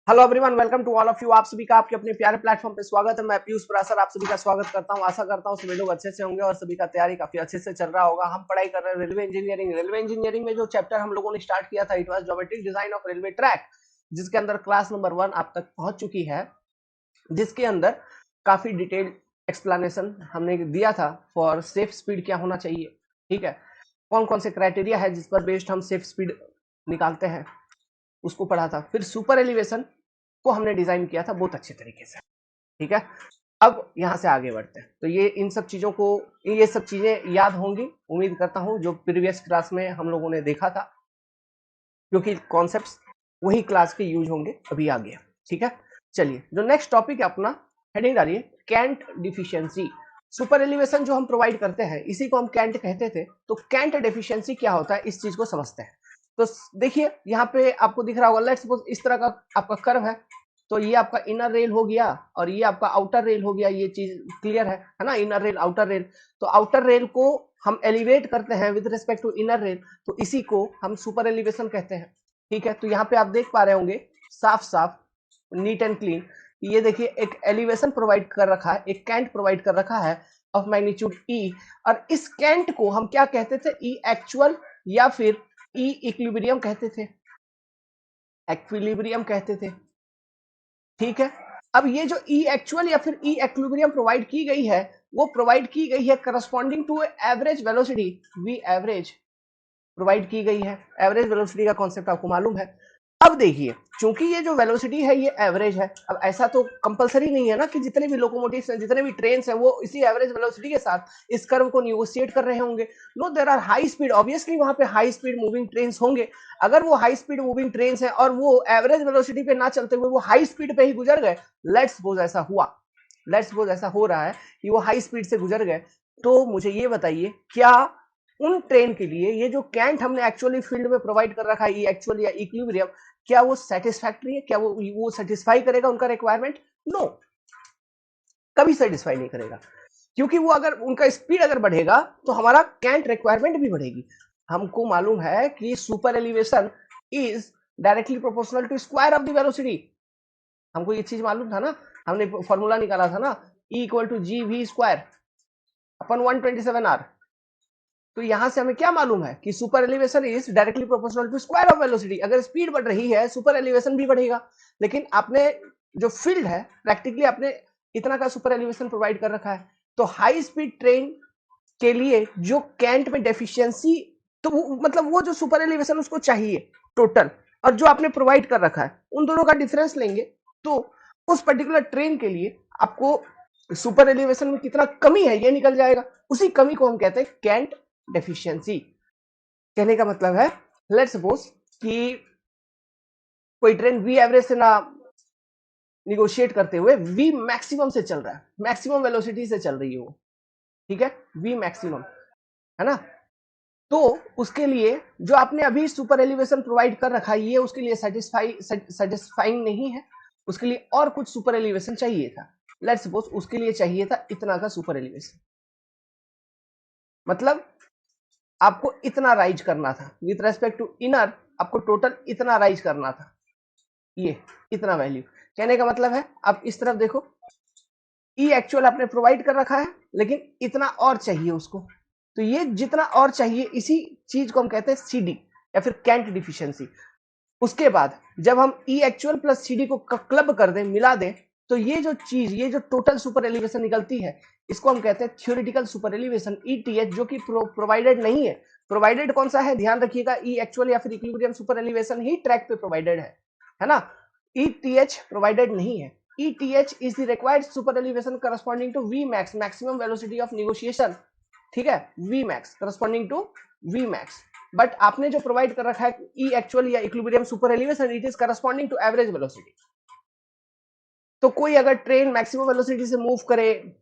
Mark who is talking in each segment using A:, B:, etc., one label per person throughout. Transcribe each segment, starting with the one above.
A: Hello everyone, welcome to all of you. आप सभी का आपके अपने प्यारे प्लेटफॉर्म पे स्वागत है। मैं पीयूष परासर आप सभी का स्वागत करता हूं। आशा करता हूं सभी लोग अच्छे से होंगे और सभी का तैयारी काफी अच्छे से चल रहा होगा। हम पढ़ाई कर रहे हैं रेलवे इंजीनियरिंग। रेलवे इंजीनियरिंग में जो चैप्टर हम लोगों ने स्टार्ट किया था, it was geometric design of railway track, जिसके अंदर क्लास नंबर 1 आप तक पहुंच चुकी है, जिसके अंदर काफी डिटेल्ड एक्सप्लेनेशन हमने दिया था फॉर सेफ स्पीड क्या होना चाहिए। ठीक है, कौन कौन से क्राइटेरिया है जिस पर बेस्ड हम सेफ स्पीड निकालते हैं, उसको पढ़ा था। फिर सुपर एलिवेशन को हमने डिजाइन किया था बहुत अच्छे तरीके से। ठीक है, अब यहां से आगे बढ़ते हैं। तो ये इन सब चीजों को, ये सब चीजें याद होंगी उम्मीद करता हूं, जो प्रीवियस क्लास में हम लोगों ने देखा था, क्योंकि कॉन्सेप्ट्स वही क्लास के यूज होंगे अभी आगे। ठीक है, चलिए जो नेक्स्ट टॉपिक है अपना, हेडिंग डालिए कैंट डिफिशियंसी। सुपर एलिवेशन जो हम प्रोवाइड करते हैं इसी को हम कैंट कहते थे। तो कैंट डेफिशिएंसी क्या होता है इस चीज को समझते हैं। तो देखिए यहाँ पे आपको दिख रहा होगा, लेट्स सपोज इस तरह का आपका कर्व है। तो ये आपका इनर रेल हो गया और ये आपका आउटर रेल हो गया। ये चीज क्लियर है ना, इनर रेल आउटर रेल। तो आउटर रेल को हम एलिवेट करते हैं with respect to inner rail, तो इसी को हम सुपर एलिवेशन कहते हैं। ठीक है, तो यहाँ पे आप देख पा रहे होंगे साफ साफ, नीट एंड क्लीन। ये देखिए एक एलिवेशन प्रोवाइड कर रखा है, एक कैंट प्रोवाइड कर रखा है ऑफ मैग्नीट्यूड ई। और इस कैंट को हम क्या कहते थे, ई एक्चुअल या फिर ई इक्विलिब्रियम कहते थे, एक्विलिब्रियम कहते थे। ठीक है, अब ये जो ई एक्चुअल या फिर ई इक्विलिब्रियम प्रोवाइड की गई है, वो प्रोवाइड की गई है corresponding to average velocity, V average provide की गई है। एवरेज वेलोसिटी का कॉन्सेप्ट आपको मालूम है। अब देखिए, चूंकि ये जो वेलोसिटी है ये एवरेज है। अब ऐसा तो कंपलसरी नहीं है ना कि जितने भी लोकोमोटिव्स हैं, जितने भी ट्रेन हैं, वो इसी एवरेज वेलोसिटी के साथ इस कर्व को निगोशिएट कर रहे होंगे। No, there are high speed, obviously वहां पे हाई स्पीड मूविंग ट्रेन होंगे। अगर वो हाई स्पीड मूविंग ट्रेन है और वो एवरेज वेलोसिटी पे ना चलते हुए वो हाई स्पीड पे ही गुजर गए, लेट्स सपोज ऐसा हुआ, लेट्स सपोज ऐसा हो रहा है कि वो हाई स्पीड से गुजर गए, तो मुझे ये बताइए क्या उन ट्रेन के लिए ये जो कैंट हमने एक्चुअली फील्ड में प्रोवाइड कर रखा है, ये एक्चुअल या इक्विलिब्रियम, क्या वो सेटिस्फैक्टरी है? क्या वो सेटिस्फाई करेगा उनका रिक्वायरमेंट? नो, कभी सेटिस्फाई नहीं करेगा। क्योंकि वो अगर उनका स्पीड अगर बढ़ेगा तो हमारा कैंट रिक्वायरमेंट भी बढ़ेगी। हमको मालूम है कि super elevation is directly proportional to square of the velocity. हमको ये चीज मालूम था ना, हमने फॉर्मूला निकाला था ना, E equal to G V square upon 127 R. तो यहां से हमें क्या मालूम है कि super elevation is directly proportional to square of velocity. अगर स्पीड बढ़ रही है सुपर एलिवेशन भी बढ़ेगा। लेकिन आपने जो फील्ड है प्रैक्टिकली आपने इतना का सुपर एलिवेशन प्रोवाइड कर रखा है। तो हाई स्पीड ट्रेन के लिए जो कैंट में डेफिशिएंसी, तो मतलब वो जो सुपर एलिवेशन उसको चाहिए टोटल, और जो आपने प्रोवाइड कर रखा है उन दोनों का डिफरेंस लेंगे, तो उस पर्टिकुलर ट्रेन के लिए आपको सुपर एलिवेशन में कितना कमी है ये निकल जाएगा। उसी कमी को हम कहते हैं कैंट डेफिशिएंसी। कहने का मतलब है, लेट्स सपोज कि कोई ट्रेन वी एवरेज से ना निगोशिएट करते हुए वी मैक्सिमम से चल रहा है, मैक्सिमम वेलोसिटी से चल रही है वो। ठीक है, वी मैक्सिमम, है ना। तो उसके लिए जो आपने अभी सुपर एलिवेशन प्रोवाइड कर रखा है ये उसके लिए सेटिस्फाइंग नहीं है। उसके लिए और कुछ सुपर एलिवेशन चाहिए था। लेट्स सपोज उसके लिए चाहिए था इतना का सुपर एलिवेशन, मतलब आपको इतना राइज करना था विथ रेस्पेक्ट टू इनर, आपको टोटल इतना राइज करना था, ये इतना वैल्यू। कहने का मतलब है आप इस तरफ देखो, ई एक्चुअल आपने प्रोवाइड कर रखा है लेकिन इतना और चाहिए उसको। तो ये जितना और चाहिए इसी चीज को हम कहते हैं सीडी या फिर कैंट डिफिशियंसी। उसके बाद जब हम ई एक्चुअल प्लस सीडी को क्लब कर दें, मिला दें, तो ये जो चीज, ये जो टोटल सुपर एलिवेशन निकलती है, इसको हम कहते हैं थ्योरेटिकल सुपर एलिवेशन, ईटीएच, जो कि प्रोवाइडेड नहीं है। प्रोवाइडेड कौन सा है, ध्यान रखिएगा, ई एक्चुअल या फिर इक्विलिब्रियम सुपर एलिवेशन ही ट्रैक पे प्रोवाइडेड है ना। ईटीएच प्रोवाइडेड नहीं है। ETH is the required super elevation corresponding to V max, maximum velocity of negotiation. ठीक है, V max corresponding to V max. But आपने जो प्रोवाइड कर रखा है ई एक्चुअल या equilibrium super elevation, it is corresponding to average velocity. तो कोई अगर ट्रेन मैक्सिमम वेलोसिटी से मूव करे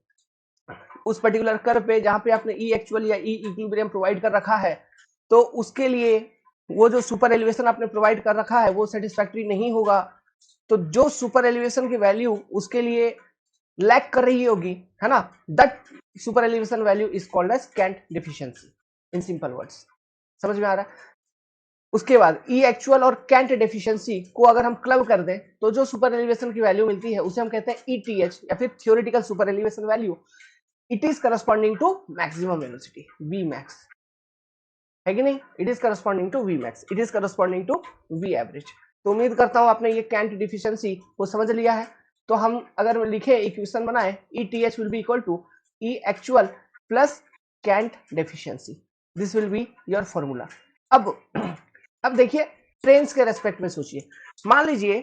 A: उस पर्टिकुलर कर्व पे जहां पे आपने ई एक्चुअल या ई इक्विलिब्रियम प्रोवाइड कर रखा है, तो उसके लिए वो जो सुपर एलिवेशन आपने प्रोवाइड कर रखा है वो सेटिस्फैक्टरी नहीं होगा। तो जो सुपर एलिवेशन की वैल्यू उसके लिए लैक कर रही होगी, है ना, that super elevation value is called as cant deficiency in simple words. समझ में आ रहा है? उसके बाद ई एक्चुअल और कैंट डेफिशिएंसी को अगर हम क्लब कर दें तो जो सुपर एलिवेशन की वैल्यू मिलती है उसे हम कहते हैं ईटीएच या फिर theoretical super elevation value. It is corresponding to maximum velocity V max, है कि नहीं? It is corresponding to V max, it is corresponding to V average. तो उम्मीद करता हूं आपने ये कैंट डिफिशियंसी को समझ लिया है। तो हम अगर लिखे इक्वेशन बनाए, E T H will be equal to E actual plus cant deficiency, this will be your formula. अब देखिए ट्रेन के रेस्पेक्ट में सोचिए, मान लीजिए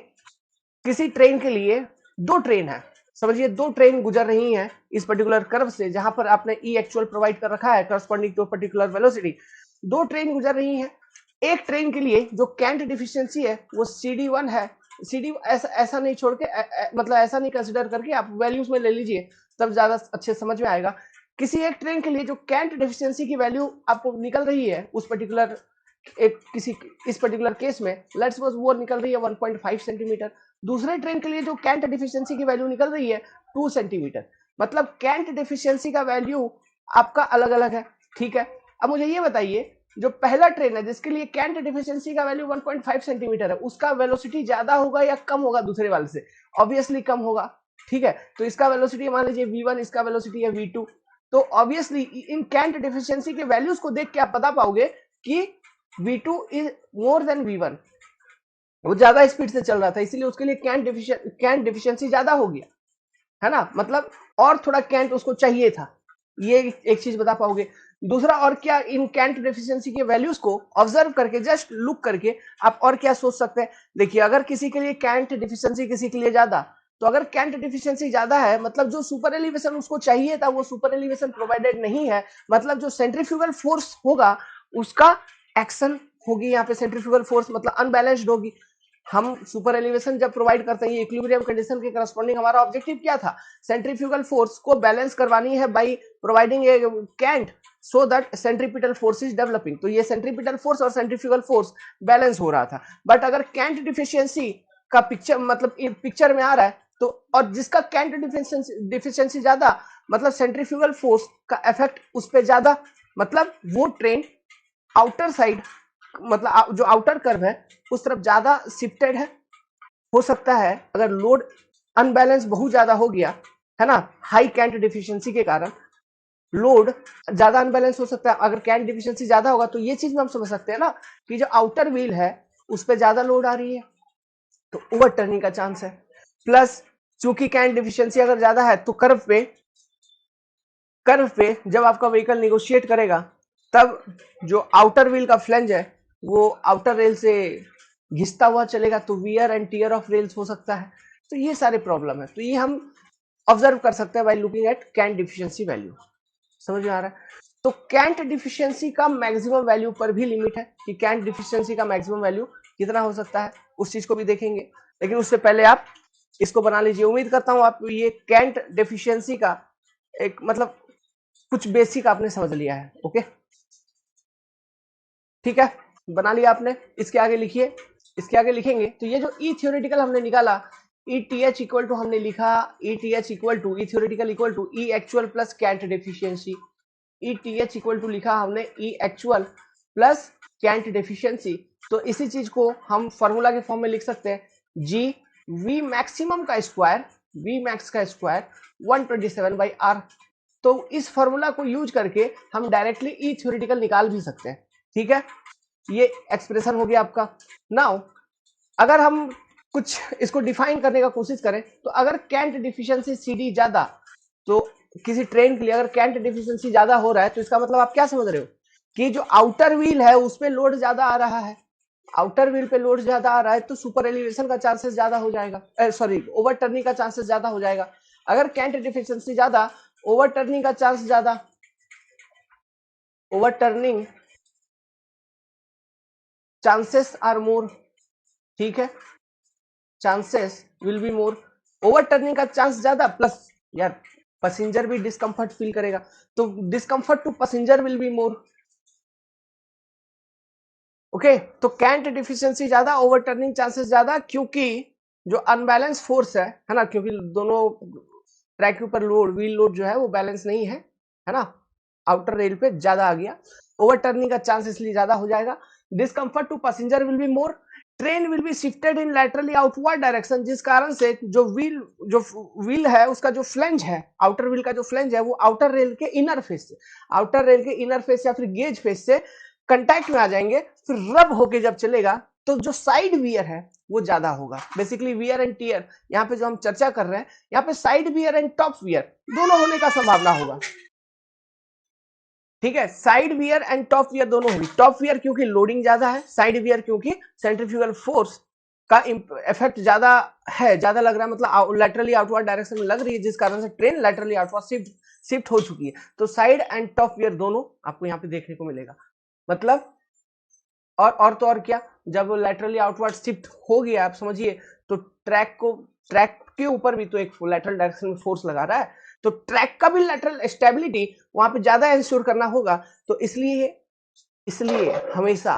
A: किसी ट्रेन के लिए दो ट्रेन है, समझिए दो ट्रेन गुजर रही हैं इस पर्टिकुलर कर्व से जहां पर आपने ई एक्चुअल प्रोवाइड कर रखा है करस्पॉन्डिंग टू पर्टिकुलर वेलोसिटी। दो ट्रेन गुजर रही हैं, एक ट्रेन के लिए जो कैंट डिफिशियंसी है वो CD1 है। CD ऐसा नहीं छोड़ के मतलब ऐसा नहीं कंसिडर करके आप वैल्यूज में ले लीजिए, तब ज्यादा अच्छे समझ में आएगा। किसी एक ट्रेन के लिए जो कैंट डिफिशियंसी की वैल्यू आपको निकल रही है उस पर्टिकुलर एक किसी इस पर्टिकुलर केस में लेट्स सपोज वो निकल रही है 1.5 सेंटीमीटर, दूसरे ट्रेन के लिए जो कैंट डिफिशियंसी की वैल्यू निकल रही है 2 सेंटीमीटर, मतलब कैंट डिफिशियंसी का वैल्यू आपका अलग अलग है। ठीक है, अब मुझे ये बताइए जो पहला ट्रेन है जिसके लिए कैंट डिफिशियंसी का वैल्यू 1.5 सेंटीमीटर है उसका वेलोसिटी ज्यादा होगा या कम होगा दूसरे वाले से? ऑब्वियसली कम होगा। ठीक है, तो इसका वेलोसिटी मान लीजिए v1, इसका वेलोसिटी है v2, तो ऑब्वियसली इन कैंट डिफिशियंसी के वैल्यूज को देख के आप बता पाओगे कि v2 is more than v1, वो ज्यादा स्पीड से चल रहा था इसलिए उसके लिए कैंट डिफिशियंसी ज्यादा हो गया, है ना? मतलब और थोड़ा कैंट उसको चाहिए था, ये एक चीज बता पाओगे। दूसरा और क्या, इन कैंट डेफिशिएंसी के वैल्यूज को ऑब्जर्व करके जस्ट लुक करके आप और क्या सोच सकते हैं? देखिए अगर किसी के लिए कैंट डेफिशिएंसी किसी के लिए ज्यादा, तो अगर कैंट डेफिशिएंसी ज्यादा है मतलब जो सुपर एलिवेशन उसको चाहिए था वो सुपर एलिवेशन प्रोवाइडेड नहीं है, मतलब जो सेंट्रीफ्यूगल फोर्स होगा उसका एक्शन होगी यहाँ पे, सेंट्रीफ्यूगल फोर्स मतलब अनबैलेंस्ड होगी। हम सुपर एलिवेशन जब प्रोवाइड करते हैं इक्विलिब्रियम कंडीशन के करस्पॉन्डिंग हमारा ऑब्जेक्टिव क्या था? सेंट्रीफ्यूगल फोर्स को बैलेंस करवानी है by providing a cant so that centripetal force is developing. तो ये सेंट्रीपिटल फोर्स और सेंट्रीफ्यूगल फोर्स बैलेंस हो रहा था। बट अगर कैंट डिफिशियंसी का पिक्चर मतलब पिक्चर में आ रहा है तो, और जिसका कैंट डिफिशियंसी ज्यादा मतलब सेंट्रीफ्यूगल फोर्स का इफेक्ट उस पर ज्यादा, मतलब वो ट्रेन आउटर साइड मतलब जो आउटर कर्व है उस तरफ ज्यादा शिफ्टेड है। हो सकता है अगर लोड अनबैलेंस बहुत ज्यादा हो गया है ना, हाई कैंट डिफिशियंसी के कारण लोड ज्यादा अनबैलेंस हो सकता है। अगर कैंट डिफिशियंसी ज्यादा होगा तो ये चीज में हम समझ सकते हैं ना कि जो आउटर व्हील है उस पर ज्यादा लोड आ रही है तो ओवर टर्निंग का चांस है। प्लस चूंकि कैंट डिफिशियंसी अगर ज्यादा है तो कर्व पे जब आपका व्हीकल निगोशिएट करेगा तब जो आउटर व्हील का फ्लेंज है वो आउटर रेल से घिसता हुआ चलेगा तो wear and tear of rails हो सकता है। तो ये सारे प्रॉब्लम है, तो ये हम ऑब्जर्व कर सकते हैं by looking at cant deficiency value. समझ में आ रहा है? तो कैंट डिफिशियंसी का मैक्सिमम वैल्यू पर भी लिमिट है कि कैंट डिफिशियंसी का मैक्सिमम वैल्यू कितना हो सकता है, उस चीज को भी देखेंगे। लेकिन उससे पहले आप इसको बना लीजिए। उम्मीद करता हूं आप ये कैंट डिफिशियंसी का एक मतलब कुछ बेसिक आपने समझ लिया है। ओके ठीक है, बना लिया आपने। इसके आगे लिखिए, इसके आगे लिखेंगे तो ये जो ई थ्योरेटिकल हमने निकाला, E T H equal to हमने लिखा E T H equal to E theoretical equal to E actual plus cant deficiency. E T H equal to लिखा हमने E actual plus cant deficiency. तो इसी चीज को हम फॉर्मूला के फॉर्म में लिख सकते हैं जी वी मैक्सिमम का स्क्वायर, वी मैक्स का स्क्वायर 127/r। तो इस फॉर्मूला को यूज करके हम डायरेक्टली ई थ्योरेटिकल निकाल भी सकते हैं। ठीक है, ये एक्सप्रेशन हो गया आपका। नाउ अगर हम कुछ इसको डिफाइन करने का कोशिश करें तो अगर कैंट डिफिशियंसी CD ज्यादा, तो किसी ट्रेन के लिए अगर कैंट डिफिशियंसी ज्यादा हो रहा है तो इसका मतलब आप क्या समझ रहे हो कि जो आउटर व्हील है उसमें लोड ज्यादा आ रहा है, आउटर व्हील पे लोड ज्यादा आ रहा है तो सुपर एलिवेशन का चांसेस ज्यादा हो जाएगा, सॉरी ओवर टर्निंग का चांसेस ज्यादा हो जाएगा। अगर कैंट डिफिशियंसी ज्यादा, ओवर टर्निंग का चांस ज्यादा, overturning chances are more. ठीक है, chances will be more, overturning का चांस ज्यादा प्लस यार पैसेंजर भी डिस्कंफर्ट फील करेगा तो discomfort to passenger will be more. Okay, तो कैंट डिफिशियंसी ज्यादा, ओवर टर्निंग चांसेस ज्यादा, क्योंकि जो अनबैलेंस फोर्स है ना, क्योंकि दोनों ट्रैक के ऊपर लोड व्हील लोड जो है वो बैलेंस नहीं है ना, आउटर रेल पे ज्यादा आ गया, ओवर टर्निंग का चांस इसलिए ज्यादा हो जाएगा। Discomfort to passenger will be more, train will be shifted in laterally outward direction, जिस कारण से जो व्हील है उसका जो फ्लेंज है, आउटर व्हील का जो फ्लेंज है वो आउटर रेल के इनर फेस से, आउटर रेल के इनर फेस या फिर गेज फेस से कंटैक्ट में आ जाएंगे, फिर रब होके जब चलेगा तो जो साइड वियर है वो ज्यादा होगा। बेसिकली वियर एंड टियर यहाँ पे जो हम चर्चा कर रहे हैं, यहाँ पे side wear and top wear दोनों होने का संभावना होगा। ठीक है, side wear and top wear दोनों होगी। टॉप वियर क्योंकि लोडिंग ज्यादा है, साइड वियर क्योंकि सेंट्रीफ्यूगल फोर्स का इफेक्ट ज्यादा है, ज्यादा लग रहा है, मतलब लैटरली आउटवर्ड डायरेक्शन में लग रही है, जिस कारण से ट्रेन लैटरली आउटवर्ड शिफ्ट हो चुकी है। तो साइड एंड टॉप वियर दोनों आपको यहाँ पे देखने को मिलेगा। मतलब और तो और क्या, जब लैटरली आउटवर्ड शिफ्ट हो गया आप समझिए, तो ट्रैक के ऊपर भी तो एक लैटरल डायरेक्शन में फोर्स लगा रहा है, तो ट्रैक का भी लैटरल स्टेबिलिटी वहां पे ज्यादा इंश्योर करना होगा। तो इसलिए हमेशा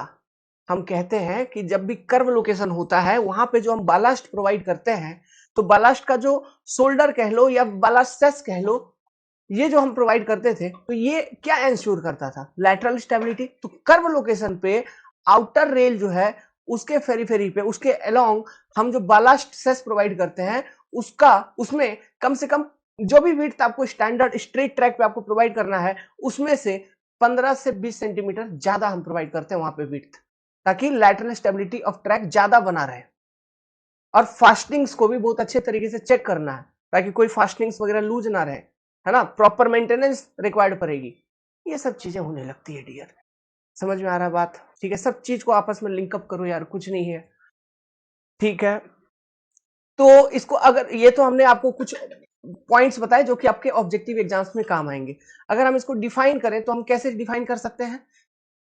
A: हम कहते हैं कि जब भी कर्व लोकेशन होता है वहां पे जो हम बालास्ट प्रोवाइड करते हैं, तो बालास्ट का जो शोल्डर कह लो या बालास्ट सेस कह लो, ये जो हम प्रोवाइड करते थे, तो ये क्या इंश्योर करता था, लैटरल स्टेबिलिटी। तो कर्व लोकेशन पे आउटर रेल जो है उसके फेरीफेरी पे, उसके अलोंग हम जो बालास्ट सेस प्रोवाइड करते हैं, उसमें कम से कम जो भी विड्थ आपको स्टैंडर्ड स्ट्रेट ट्रैक पे आपको प्रोवाइड करना है, उसमें से 15 से 20 सेंटीमीटर ज्यादा हम प्रोवाइड करते हैं वहां पे विड्थ, ताकि लैटरल स्टेबिलिटी ऑफ ट्रैक ज्यादा बना रहे। और फास्टिंग्स को भी बहुत अच्छे तरीके से चेक करना है, ताकि कोई फास्टिंग्स वगैरह लूज ना रहे, है ना, प्रॉपर मेंटेनेंस रिक्वायर्ड पड़ेगी। ये सब चीजें होने लगती है डियर, समझ में आ रहा है बात? ठीक है, सब चीज को आपस में लिंकअप करो यार, कुछ नहीं है। ठीक है, तो इसको अगर, ये तो हमने आपको कुछ पॉइंट्स बताए जो कि आपके ऑब्जेक्टिव एग्जाम्स में काम आएंगे। अगर हम इसको डिफाइन करें तो हम कैसे डिफाइन कर सकते हैं?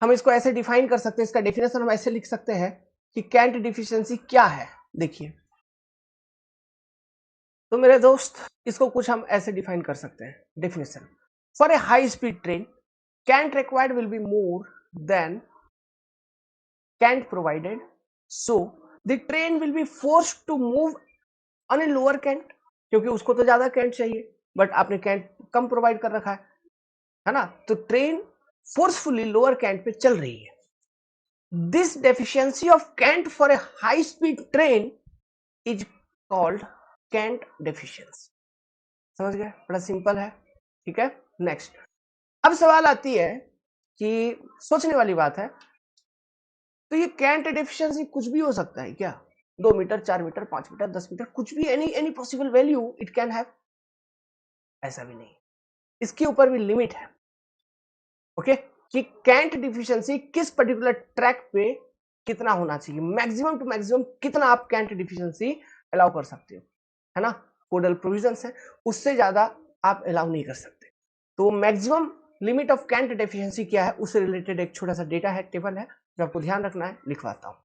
A: हम इसको ऐसे डिफाइन कर सकते हैं, इसका डेफिनेशन हम ऐसे लिख सकते हैं कि कैंट डिफिशियंसी क्या है। देखिए तो मेरे दोस्त, इसको कुछ हम ऐसे डिफाइन कर सकते हैं, definition for a high speed train cant required will be more than cant provided, so the train will be forced to move on a lower cant, क्योंकि उसको तो ज्यादा कैंट चाहिए बट आपने कैंट कम प्रोवाइड कर रखा है ना, तो ट्रेन फोर्सफुली लोअर कैंट पे चल रही है। This deficiency of cant for a high speed train is called cant deficiency. समझ गए? बड़ा सिंपल है। ठीक है, नेक्स्ट। अब सवाल आती है कि सोचने वाली बात है, तो ये कैंट डेफिशिएंसी कुछ भी हो सकता है क्या? 2 मीटर, 4 मीटर, 5 मीटर, 10 मीटर, कुछ भी, any possible value it can have? ऐसा भी नहीं, इसके ऊपर भी लिमिट है। ओके, कि कैंट डिफिशियंसी किस पर्टिकुलर ट्रैक पे कितना होना चाहिए, मैक्सिमम टू मैक्सिमम कितना आप कैंट डिफिशियंसी अलाउ कर सकते हो, है ना, कोडल प्रोविजंस है, उससे ज्यादा आप अलाउ नहीं कर सकते। तो maximum limit of cant deficiency क्या है, उससे रिलेटेड एक छोटा सा डेटा है, टेबल है, जो आपको ध्यान रखना है, लिखवाता हूं।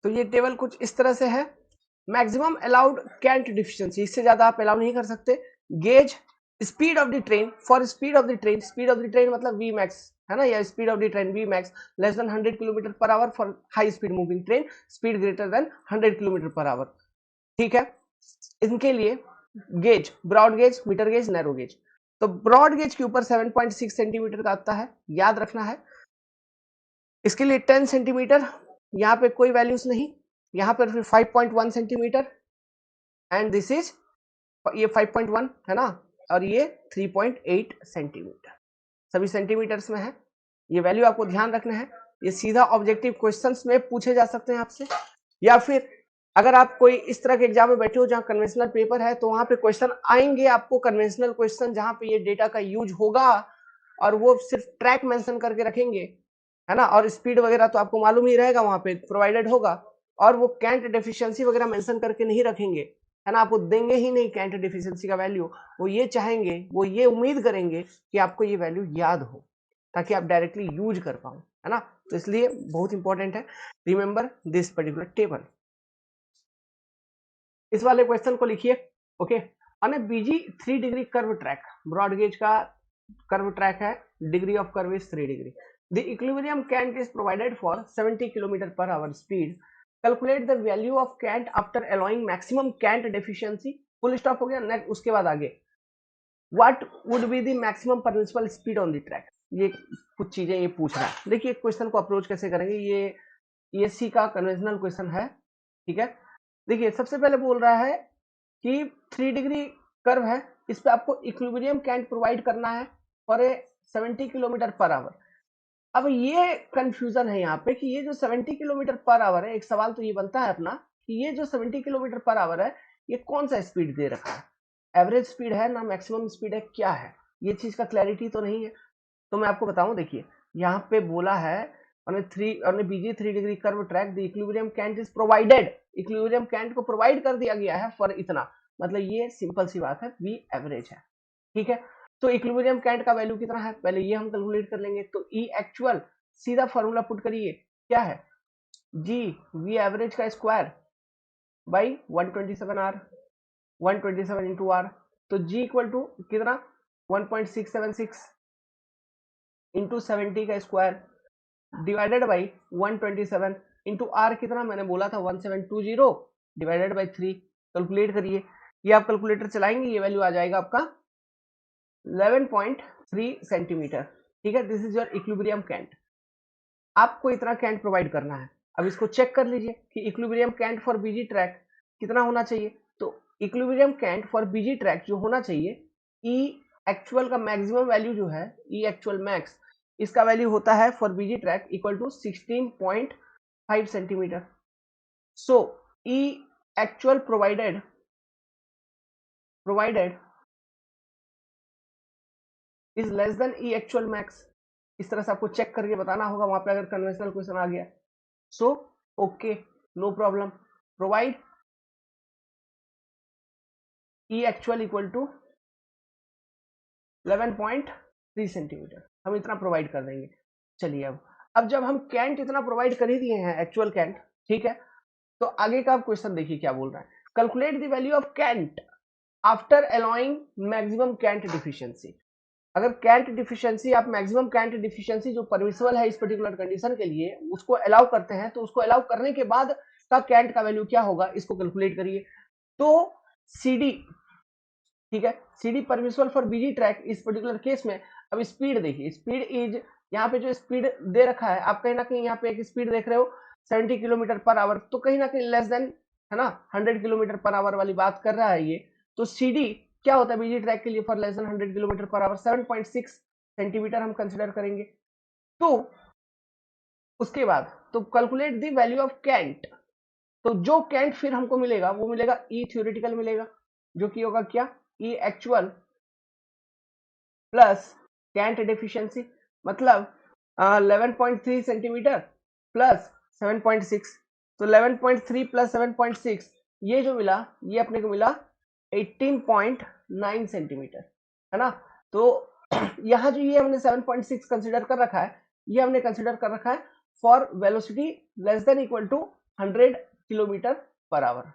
A: तो ये टेबल कुछ इस तरह से है। मैक्सिमम अलाउड कैंट डिफिशियंसी, इससे ज्यादा आप अलाउ नहीं कर सकते। Gauge speed of the train, for speed of the train, speed of the train मतलब वी मैक्स, है ना, या speed of the train V max less than 100 kilometre per hour for high speed moving train, speed greater than 100 kilometre per hour. ठीक है, इनके लिए gauge, broad gauge, metre gauge, narrow gauge. तो broad gauge के ऊपर 7.6 centimetre का आता है, याद रखना है। इसके लिए 10 सेंटीमीटर, यहाँ पे कोई वैल्यूज नहीं, यहाँ पर फिर 5.1 सेंटीमीटर, एंड दिस इज, ये 5.1 है ना, और ये 3.8 सेंटीमीटर, सभी सेंटीमीटर्स में है। ये वैल्यू आपको ध्यान रखना है, ये सीधा ऑब्जेक्टिव क्वेश्चंस में पूछे जा सकते हैं आपसे, या फिर अगर आप कोई इस तरह के एग्जाम में बैठे हो जहां कन्वेंशनल पेपर है, तो वहां पे क्वेश्चन आएंगे आपको, कन्वेंशनल क्वेश्चन, जहां पे ये डेटा का यूज होगा, और वो सिर्फ ट्रैक मेंशन करके रखेंगे, है ना, और स्पीड वगैरह तो आपको मालूम ही रहेगा, वहां पे प्रोवाइडेड होगा, और वो कैंट डेफिशिएंसी वगैरह मेंशन करके नहीं रखेंगे, है ना, आपको देंगे ही नहीं कैंट डेफिशिएंसी का वैल्यू। वो ये चाहेंगे, वो ये उम्मीद करेंगे कि आपको ये वैल्यू याद हो, ताकि आप डायरेक्टली यूज कर पाओ, है ना। तो इसलिए बहुत इंपॉर्टेंट है, रिमेंबर दिस पर्टिकुलर टेबल। इस वाले क्वेश्चन को लिखिए। Okay, on a BG 3 degree curve track, broad gauge का कर्व ट्रैक है, degree of curve is 3 degree, the equilibrium cant is provided for 70 kilometre per hour speed, calculate the value of cant after allowing maximum cant deficiency, full stop हो गया। Next, उसके बाद आगे, what would be the maximum permissible speed on the track, ये कुछ चीजें ये पूछ रहा है। देखिए क्वेश्चन को अप्रोच कैसे करेंगे, ये ईएससी का कन्वेंशनल क्वेश्चन है, ठीक है। देखिए सबसे पहले बोल रहा है कि 3 डिग्री कर्व है, इस पे आपको इक्विलिब्रियम कैंट प्रोवाइड करना है for a 70 kilometre per our. अब ये कंफ्यूजन है यहाँ पे कि ये जो 70 किलोमीटर पर आवर है, एक सवाल तो ये बनता है अपना कि ये जो 70 किलोमीटर पर आवर है ये कौन सा स्पीड दे रखा है, एवरेज स्पीड है ना मैक्सिमम स्पीड है, क्या है, ये चीज का क्लैरिटी तो नहीं है। तो मैं आपको बताऊं, देखिए यहाँ पे बोला है on a BG 3 degree curve track the equilibrium cant is provided, equilibrium cant को प्रोवाइड कर दिया गया है फॉर इतना, मतलब ये सिंपल सी बात है, वी एवरेज है, ठीक है। तो इक्विलिब्रियम कैंट का वैल्यू कितना है, पहले ये हम कैलकुलेट कर लेंगे। तो ई एक्चुअल सीधा फॉर्मूला पुट करिए, क्या है, जी वी एवरेज का square by 127 R, 127 into R, तो जी इक्वल टू कितना 1.676 इंटू 70 का square divided by 127 into R कितना मैंने बोला था 1720 डिवाइडेड बाई 3, कैलकुलेट करिए। ये आप कैलकुलेटर चलाएंगे ये वैल्यू आ जाएगा आपका 11.3 सेंटीमीटर, ठीक है। This is your equilibrium cant, आपको इतना कैंट प्रोवाइड करना है। अब इसको चेक कर लीजिए कि equilibrium cant for BG track कितना होना चाहिए। तो equilibrium cant for BG track जो होना चाहिए, ई एक्चुअल का मैक्सिमम वैल्यू जो है, ई एक्चुअल मैक्स, इसका वैल्यू होता है for BG track equal to 16.5 centimetre. So E actual provided is less than E actual max. इस तरह से आपको चेक करके बताना होगा वहां पे अगर कन्वेंशनल क्वेश्चन आ गया। So okay, no problem, provide E actual equal to 11.3 centimetre, हम इतना प्रोवाइड कर देंगे। चलिए अब जब हम कैंट इतना प्रोवाइड कर ही दिए हैं एक्चुअल कैंट, ठीक है, तो आगे का क्वेश्चन देखिए क्या बोल रहा है, calculate the value of cant after allowing maximum cant deficiency. अगर कैंट डिफिशियंसी आप मैक्सिमम कैंट डिफिशियंसी जो परमिसिबल है इस पर्टिकुलर कंडीशन के लिए उसको अलाउ करते हैं, तो उसको अलाउ करने के बाद का कैंट का वैल्यू क्या होगा इसको कैलकुलेट करिए। तो सीडी, ठीक है, CD permissible for BG track इस पर्टिकुलर केस में। अब स्पीड देखिए, स्पीड इज, यहाँ पे जो स्पीड दे रखा है आप कहीं ना कहीं यहाँ पे एक स्पीड देख रहे हो 70 किलोमीटर पर आवर, तो कहीं ना कहीं लेस देन है ना 100 किलोमीटर पर आवर वाली बात कर रहा है ये। तो सीडी क्या होता है बीजी ट्रैक के लिए for less than 100 kilometre per hour, 7.6 centimetre हम कंसिडर करेंगे। तो उसके बाद तो calculate the value of cant, तो जो कैंट फिर हमको मिलेगा वो मिलेगा ई थ्योरेटिकल मिलेगा, जो कि होगा क्या, ई एक्चुअल प्लस कैंट डेफिशिएंसी, मतलब 11.3 सेंटीमीटर प्लस 7.6, तो 11.3 प्लस 7.6 ये जो मिला ये अपने को मिला 18.9 सेंटीमीटर, है ना। तो यहाँ जो ये हमने 7.6 कंसिडर कर रखा है, ये हमने कंसिडर कर रखा है for velocity less than equal to 100 kilometre per hour.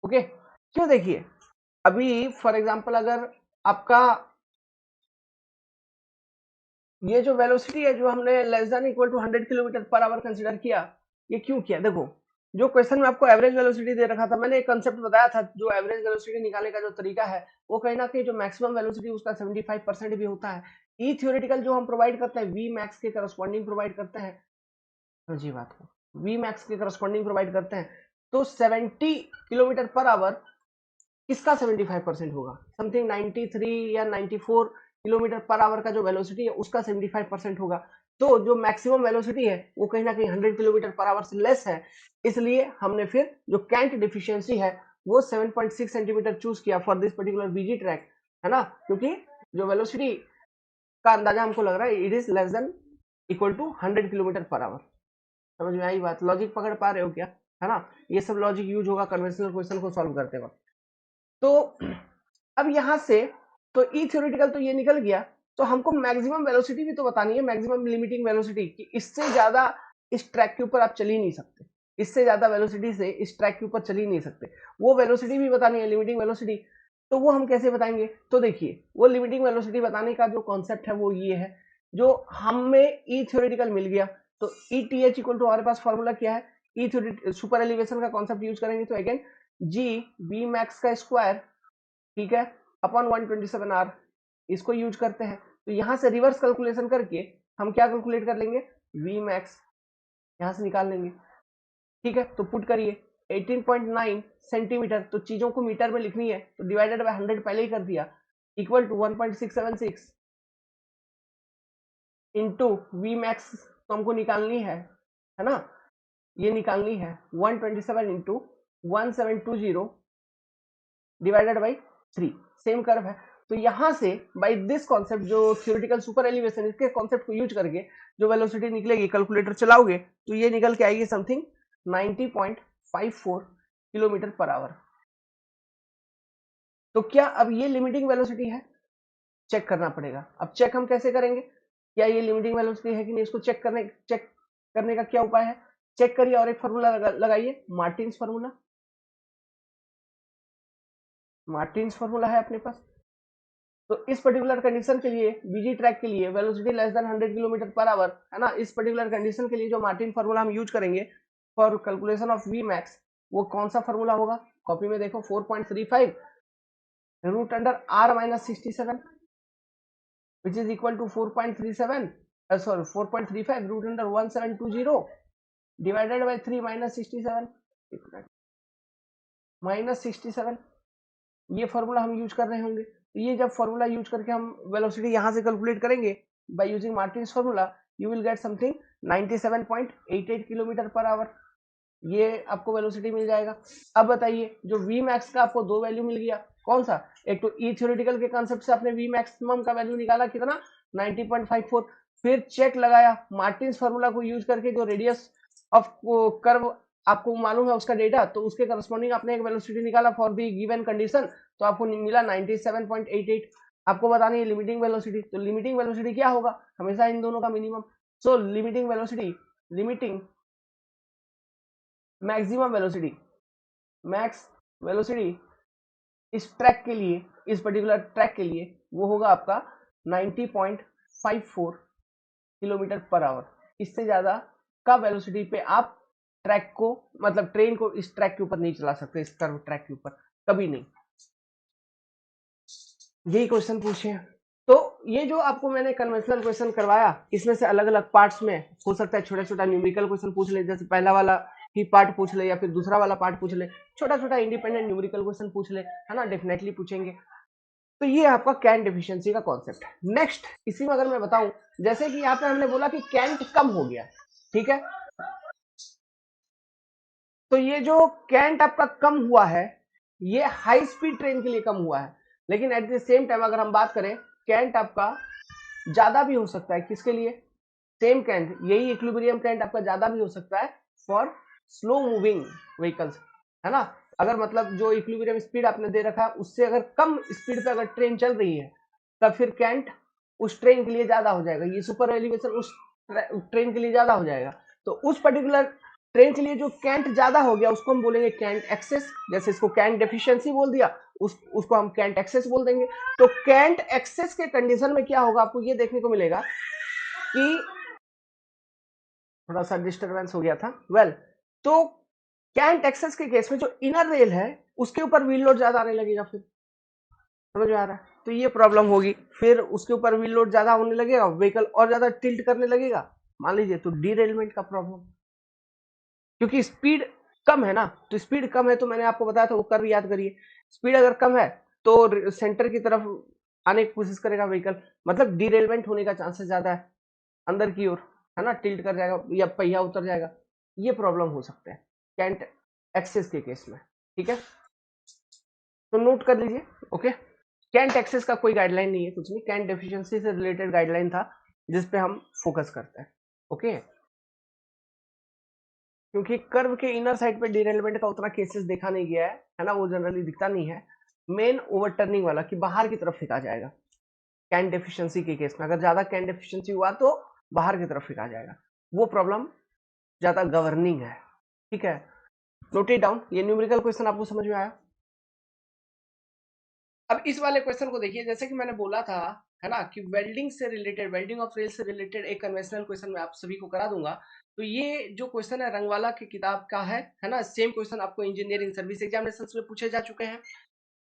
A: Okay, क्यों, देखिए अभी फॉर एग्जांपल अगर आपका ये जो वेलोसिटी है जो हमने less than equal to 100 kilometre per hour consider किया, ये क्यों किया, देखो जो क्वेश्चन में आपको एवरेज वेलोसिटी दे रखा था, मैंने एक कंसेप्ट बताया था, जो एवरेज वेलोसिटी निकालने का जो तरीका है वो कहीं ना कहीं जो मैक्सिमम वेलोसिटी उसका 75% भी होता है। ई थ्योरेटिकल जो हम प्रोवाइड करते हैं वी मैक्स के करस्पॉन्डिंग प्रोवाइड करते हैं, समझिए बात को, वी मैक्स के करस्पॉन्डिंग प्रोवाइड करते हैं। तो 70 किलोमीटर पर आवर इसका 75% होगा, समथिंग 93 या 94 किलोमीटर पर आवर का जो वेलोसिटी है उसका 75% होगा। तो जो मैक्सिमम वेलोसिटी है वो कहीं ना कहीं 100 किलोमीटर पर आवर से लेस है, इसलिए हमने फिर जो कैंट डिफिशियंसी है वो 7.6 सेंटीमीटर चूज किया for this particular BG track, है ना, क्योंकि जो वेलोसिटी का अंदाजा हमको लग रहा है it is less than equal to 100 kilometre per hour. समझ में आई बात, लॉजिक पकड़ पा रहे हो क्या, है ना, ये सब लॉजिक यूज होगा कन्वेंशनल क्वेश्चन को सॉल्व करते वक्त। तो अब यहां से तो ई थ्योरेटिकल तो ये निकल गया, तो हमको मैक्सिमम वेलोसिटी भी तो बतानी है, मैक्सिमम लिमिटिंग वेलोसिटी कि इससे ज्यादा इस ट्रैक के ऊपर आप चल ही नहीं सकते, इससे ज्यादा वेलोसिटी से इस ट्रैक के ऊपर चल ही नहीं सकते, वो वेलोसिटी भी बतानी है, लिमिटिंग वेलोसिटी। तो वो हम कैसे बताएंगे, तो देखिए वो लिमिटिंग वेलोसिटी बताने का जो कॉन्सेप्ट है वो ये है, जो हमें ई थ्योरेटिकल मिल गया। तो E T H equal to हमारे पास फॉर्मूला क्या है, ई सुपर एलिवेशन का कॉन्सेप्ट यूज करेंगे, तो अगेन जी बी मैक्स का स्क्वायर, ठीक है, अपॉन 127 आर, इसको यूज करते हैं। तो यहां से रिवर्स कैलकुलेशन करके हम क्या कैलकुलेट कर लेंगे, वी मैक्स यहां से निकाल लेंगे। ठीक है, तो पुट करिए 18.9 सेंटीमीटर, तो चीजों को मीटर में लिखनी है तो डिवाइडेड बाय 100 पहले ही कर दिया, equal to 1.676 into V max तो हमको निकालनी है ना, ये निकालनी है 127 into 1720 divided by 3, same curve है। तो यहां से बाय दिस कॉन्सेप्ट, जो थ्योरेटिकल सुपर एलिवेशन, इसके कॉन्सेप्ट को यूज करके जो वेलोसिटी निकलेगी, कैलकुलेटर चलाओगे तो ये निकल के आएगी समथिंग 90.54 किलोमीटर पर आवर। तो क्या अब ये लिमिटिंग वेलोसिटी है, चेक करना पड़ेगा। अब चेक हम कैसे करेंगे, क्या ये लिमिटिंग वेलोसिटी है कि नहीं, इसको चेक करने का क्या उपाय है, चेक करिए और एक फॉर्मूला लगाइए, मार्टिन्स फॉर्मूला। मार्टिन्स फॉर्मूला है अपने पास। तो इस पर्टिकुलर कंडीशन के लिए, बीजी ट्रैक के लिए, velocity less than 100 kilometre per hour, है ना, इस पर्टिकुलर कंडीशन के लिए जो मार्टिन फॉर्मूला हम यूज करेंगे for calculation of V max, वो कौन सा फॉर्मूला होगा, कॉपी में देखो, 4.35 root under R minus 67 which is equal to 4.37 sorry 4.35 root under 1720 divided by 3 minus 67 ये फॉर्मूला हम यूज कर रहे होंगे। तो ये जब फॉर्मूला यूज करके हम वेलोसिटी यहां से कैलकुलेट करेंगे by using Martins formula, you will get something 97.88 kilometre per our, ये आपको वेलोसिटी मिल जाएगा। अब बताइए, जो वी मैक्स का आपको दो वैल्यू मिल गया, कौन सा, एक तो ई थ्योरेटिकल के कांसेप्ट से आपने वी मैक्सिमम का वैल्यू निकाला कितना 90.54, फिर चेक लगाया मार्टिन्स फॉर्मूला को यूज करके, जो रेडियस ऑफ कर्व आपको मालूम है उसका डेटा, तो उसके करस्पॉन्डिंग आपने एक वेलोसिटी निकाला फॉर दी गिवन कंडीशन, तो आपको मिला 97.88। आपको बतानी है लिमिटिंग वेलोसिटी, तो लिमिटिंग वेलोसिटी क्या होगा, हमेशा इन दोनों का minimum. So limiting velocity, limiting maximum velocity, max velocity इस ट्रैक के लिए, इस पर्टिकुलर ट्रैक के लिए वो होगा आपका 90.54 किलोमीटर पर आवर। इससे ज्यादा का वेलोसिटी पे आप ट्रैक को, मतलब ट्रेन को इस ट्रैक के ऊपर नहीं चला सकते, इस कर्व ट्रैक के ऊपर कभी नहीं। यही क्वेश्चन पूछे। तो ये जो आपको मैंने कन्वेंशनल क्वेश्चन करवाया, इसमें से अलग अलग पार्ट्स में हो सकता है छोटा छोटा न्यूमेरिकल क्वेश्चन पूछ ले, जैसे पहला वाला ही पार्ट पूछ ले या फिर दूसरा वाला पार्ट पूछ ले, छोटा छोटा इंडिपेंडेंट न्यूमेरिकल क्वेश्चन पूछ ले, है ना, डेफिनेटली पूछेंगे। तो ये आपका कैंट एफिशिएंसी का कॉन्सेप्ट है। नेक्स्ट, इसी में अगर मैं बताऊं, जैसे कि यहाँ पे हमने बोला कि कैंट कम हो गया, ठीक है, तो ये जो कैंट आपका कम हुआ है, ये हाई स्पीड ट्रेन के लिए कम हुआ है, लेकिन एट द सेम टाइम अगर हम बात करें, कैंट आपका ज्यादा भी हो सकता है, किसके लिए, सेम कैंट, यही इक्विलिब्रियम कैंट आपका ज्यादा भी हो सकता है फॉर स्लो मूविंग व्हीकल्स, है ना। अगर मतलब जो इक्विलिब्रियम स्पीड आपने दे रखा है उससे अगर कम स्पीड पे अगर ट्रेन चल रही है, तब फिर कैंट उस ट्रेन के लिए ज्यादा हो जाएगा, ये सुपर एलिवेशन उस ट्रेन के लिए ज्यादा हो जाएगा। तो उस पर्टिकुलर ट्रेन के लिए जो कैंट ज्यादा हो गया उसको हम बोलेंगे कैंट एक्सेस, जैसे इसको कैंट डेफिशिएंसी बोल दिया, उसको हम कैंट एक्सेस बोल देंगे। तो कैंट एक्सेस के कंडीशन में क्या होगा, आपको ये देखने को मिलेगा कि थोड़ा सा डिस्टरबेंस हो गया था, तो कैंट एक्सेस के केस में जो इनर रेल है उसके ऊपर व्हील लोड ज्यादा आने लगेगा, फिर समझ में आ रहा है, तो ये प्रॉब्लम होगी, फिर उसके ऊपर व्हील लोड ज्यादा होने लगेगा, व्हीकल और ज्यादा टिल्ट करने लगेगा, मान लीजिए, तो डीरेलमेंट का प्रॉब्लम, क्योंकि स्पीड कम है ना, तो स्पीड कम है, तो मैंने आपको बताया था वो कर्व याद करिए, स्पीड अगर कम है तो सेंटर की तरफ आने की कोशिश करेगा व्हीकल, मतलब डीरेलमेंट होने का चांसेस ज्यादा है अंदर की ओर, है ना, टिल्ट कर जाएगा या पहिया उतर जाएगा, ये प्रॉब्लम हो सकता है कैंट एक्सेस के केस में, ठीक है, तो नोट कर लीजिए। ओके, कैंट एक्सेस का कोई गाइडलाइन नहीं है, कुछ नहीं, कैंट डेफिशिएंसी से रिलेटेड गाइडलाइन था जिसपे हम फोकस करते हैं। ओके, क्योंकि कर्व के इनर साइड पे डिरेलमेंट का उतना केसेस देखा नहीं गया है ना, वो जनरली दिखता नहीं है, मेन ओवरटर्निंग वाला कि बाहर की तरफ फेंका जाएगा, कैन डेफिशिएंसी के केस में अगर ज्यादा कैन डेफिशिएंसी हुआ तो बाहर की तरफ फेंका जाएगा, वो प्रॉब्लम ज्यादा गवर्निंग है, ठीक है, नोट इट डाउन। ये न्यूमेरिकल क्वेश्चन आपको समझ में आया। अब इस वाले क्वेश्चन को देखिए, जैसे कि मैंने बोला था, है ना, कि वेल्डिंग से रिलेटेड, वेल्डिंग ऑफ रेल से रिलेटेड एक कन्वेंशनल क्वेश्चन मैं आप सभी को करा दूंगा। तो ये जो क्वेश्चन है रंगवाला की किताब का है ना, सेम क्वेश्चन आपको इंजीनियरिंग सर्विस एग्जामिनेशन में पूछे जा चुके हैं,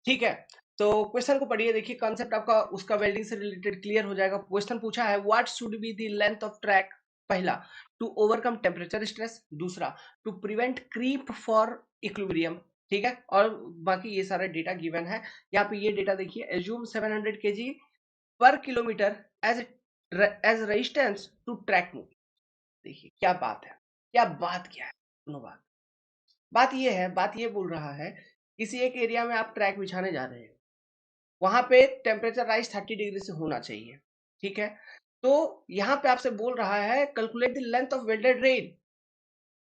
A: ठीक है। तो क्वेश्चन को पढ़िए, देखिए कॉन्सेप्ट आपका उसका वेल्डिंग से रिलेटेड क्लियर हो जाएगा। क्वेश्चन पूछा है what should be the length of track, पहला टू ओवरकम टेम्परेचर स्ट्रेस, दूसरा to prevent creep for equilibrium, ठीक है, और बाकी ये सारा डेटा गिवन है। यहाँ पे ये डेटा देखिए, एज्यूम 700 kg पर kilometre as as resistance to track move. देखिए क्या बात है, क्या बात, क्या है दोनों बात। बात ये बोल रहा है किसी एक एरिया में आप ट्रैक बिछाने जा रहे हैं, वहां पे टेम्परेचर राइज 30 डिग्री से होना चाहिए, ठीक है। तो यहाँ पे आपसे बोल रहा है calculate the length of welded rail,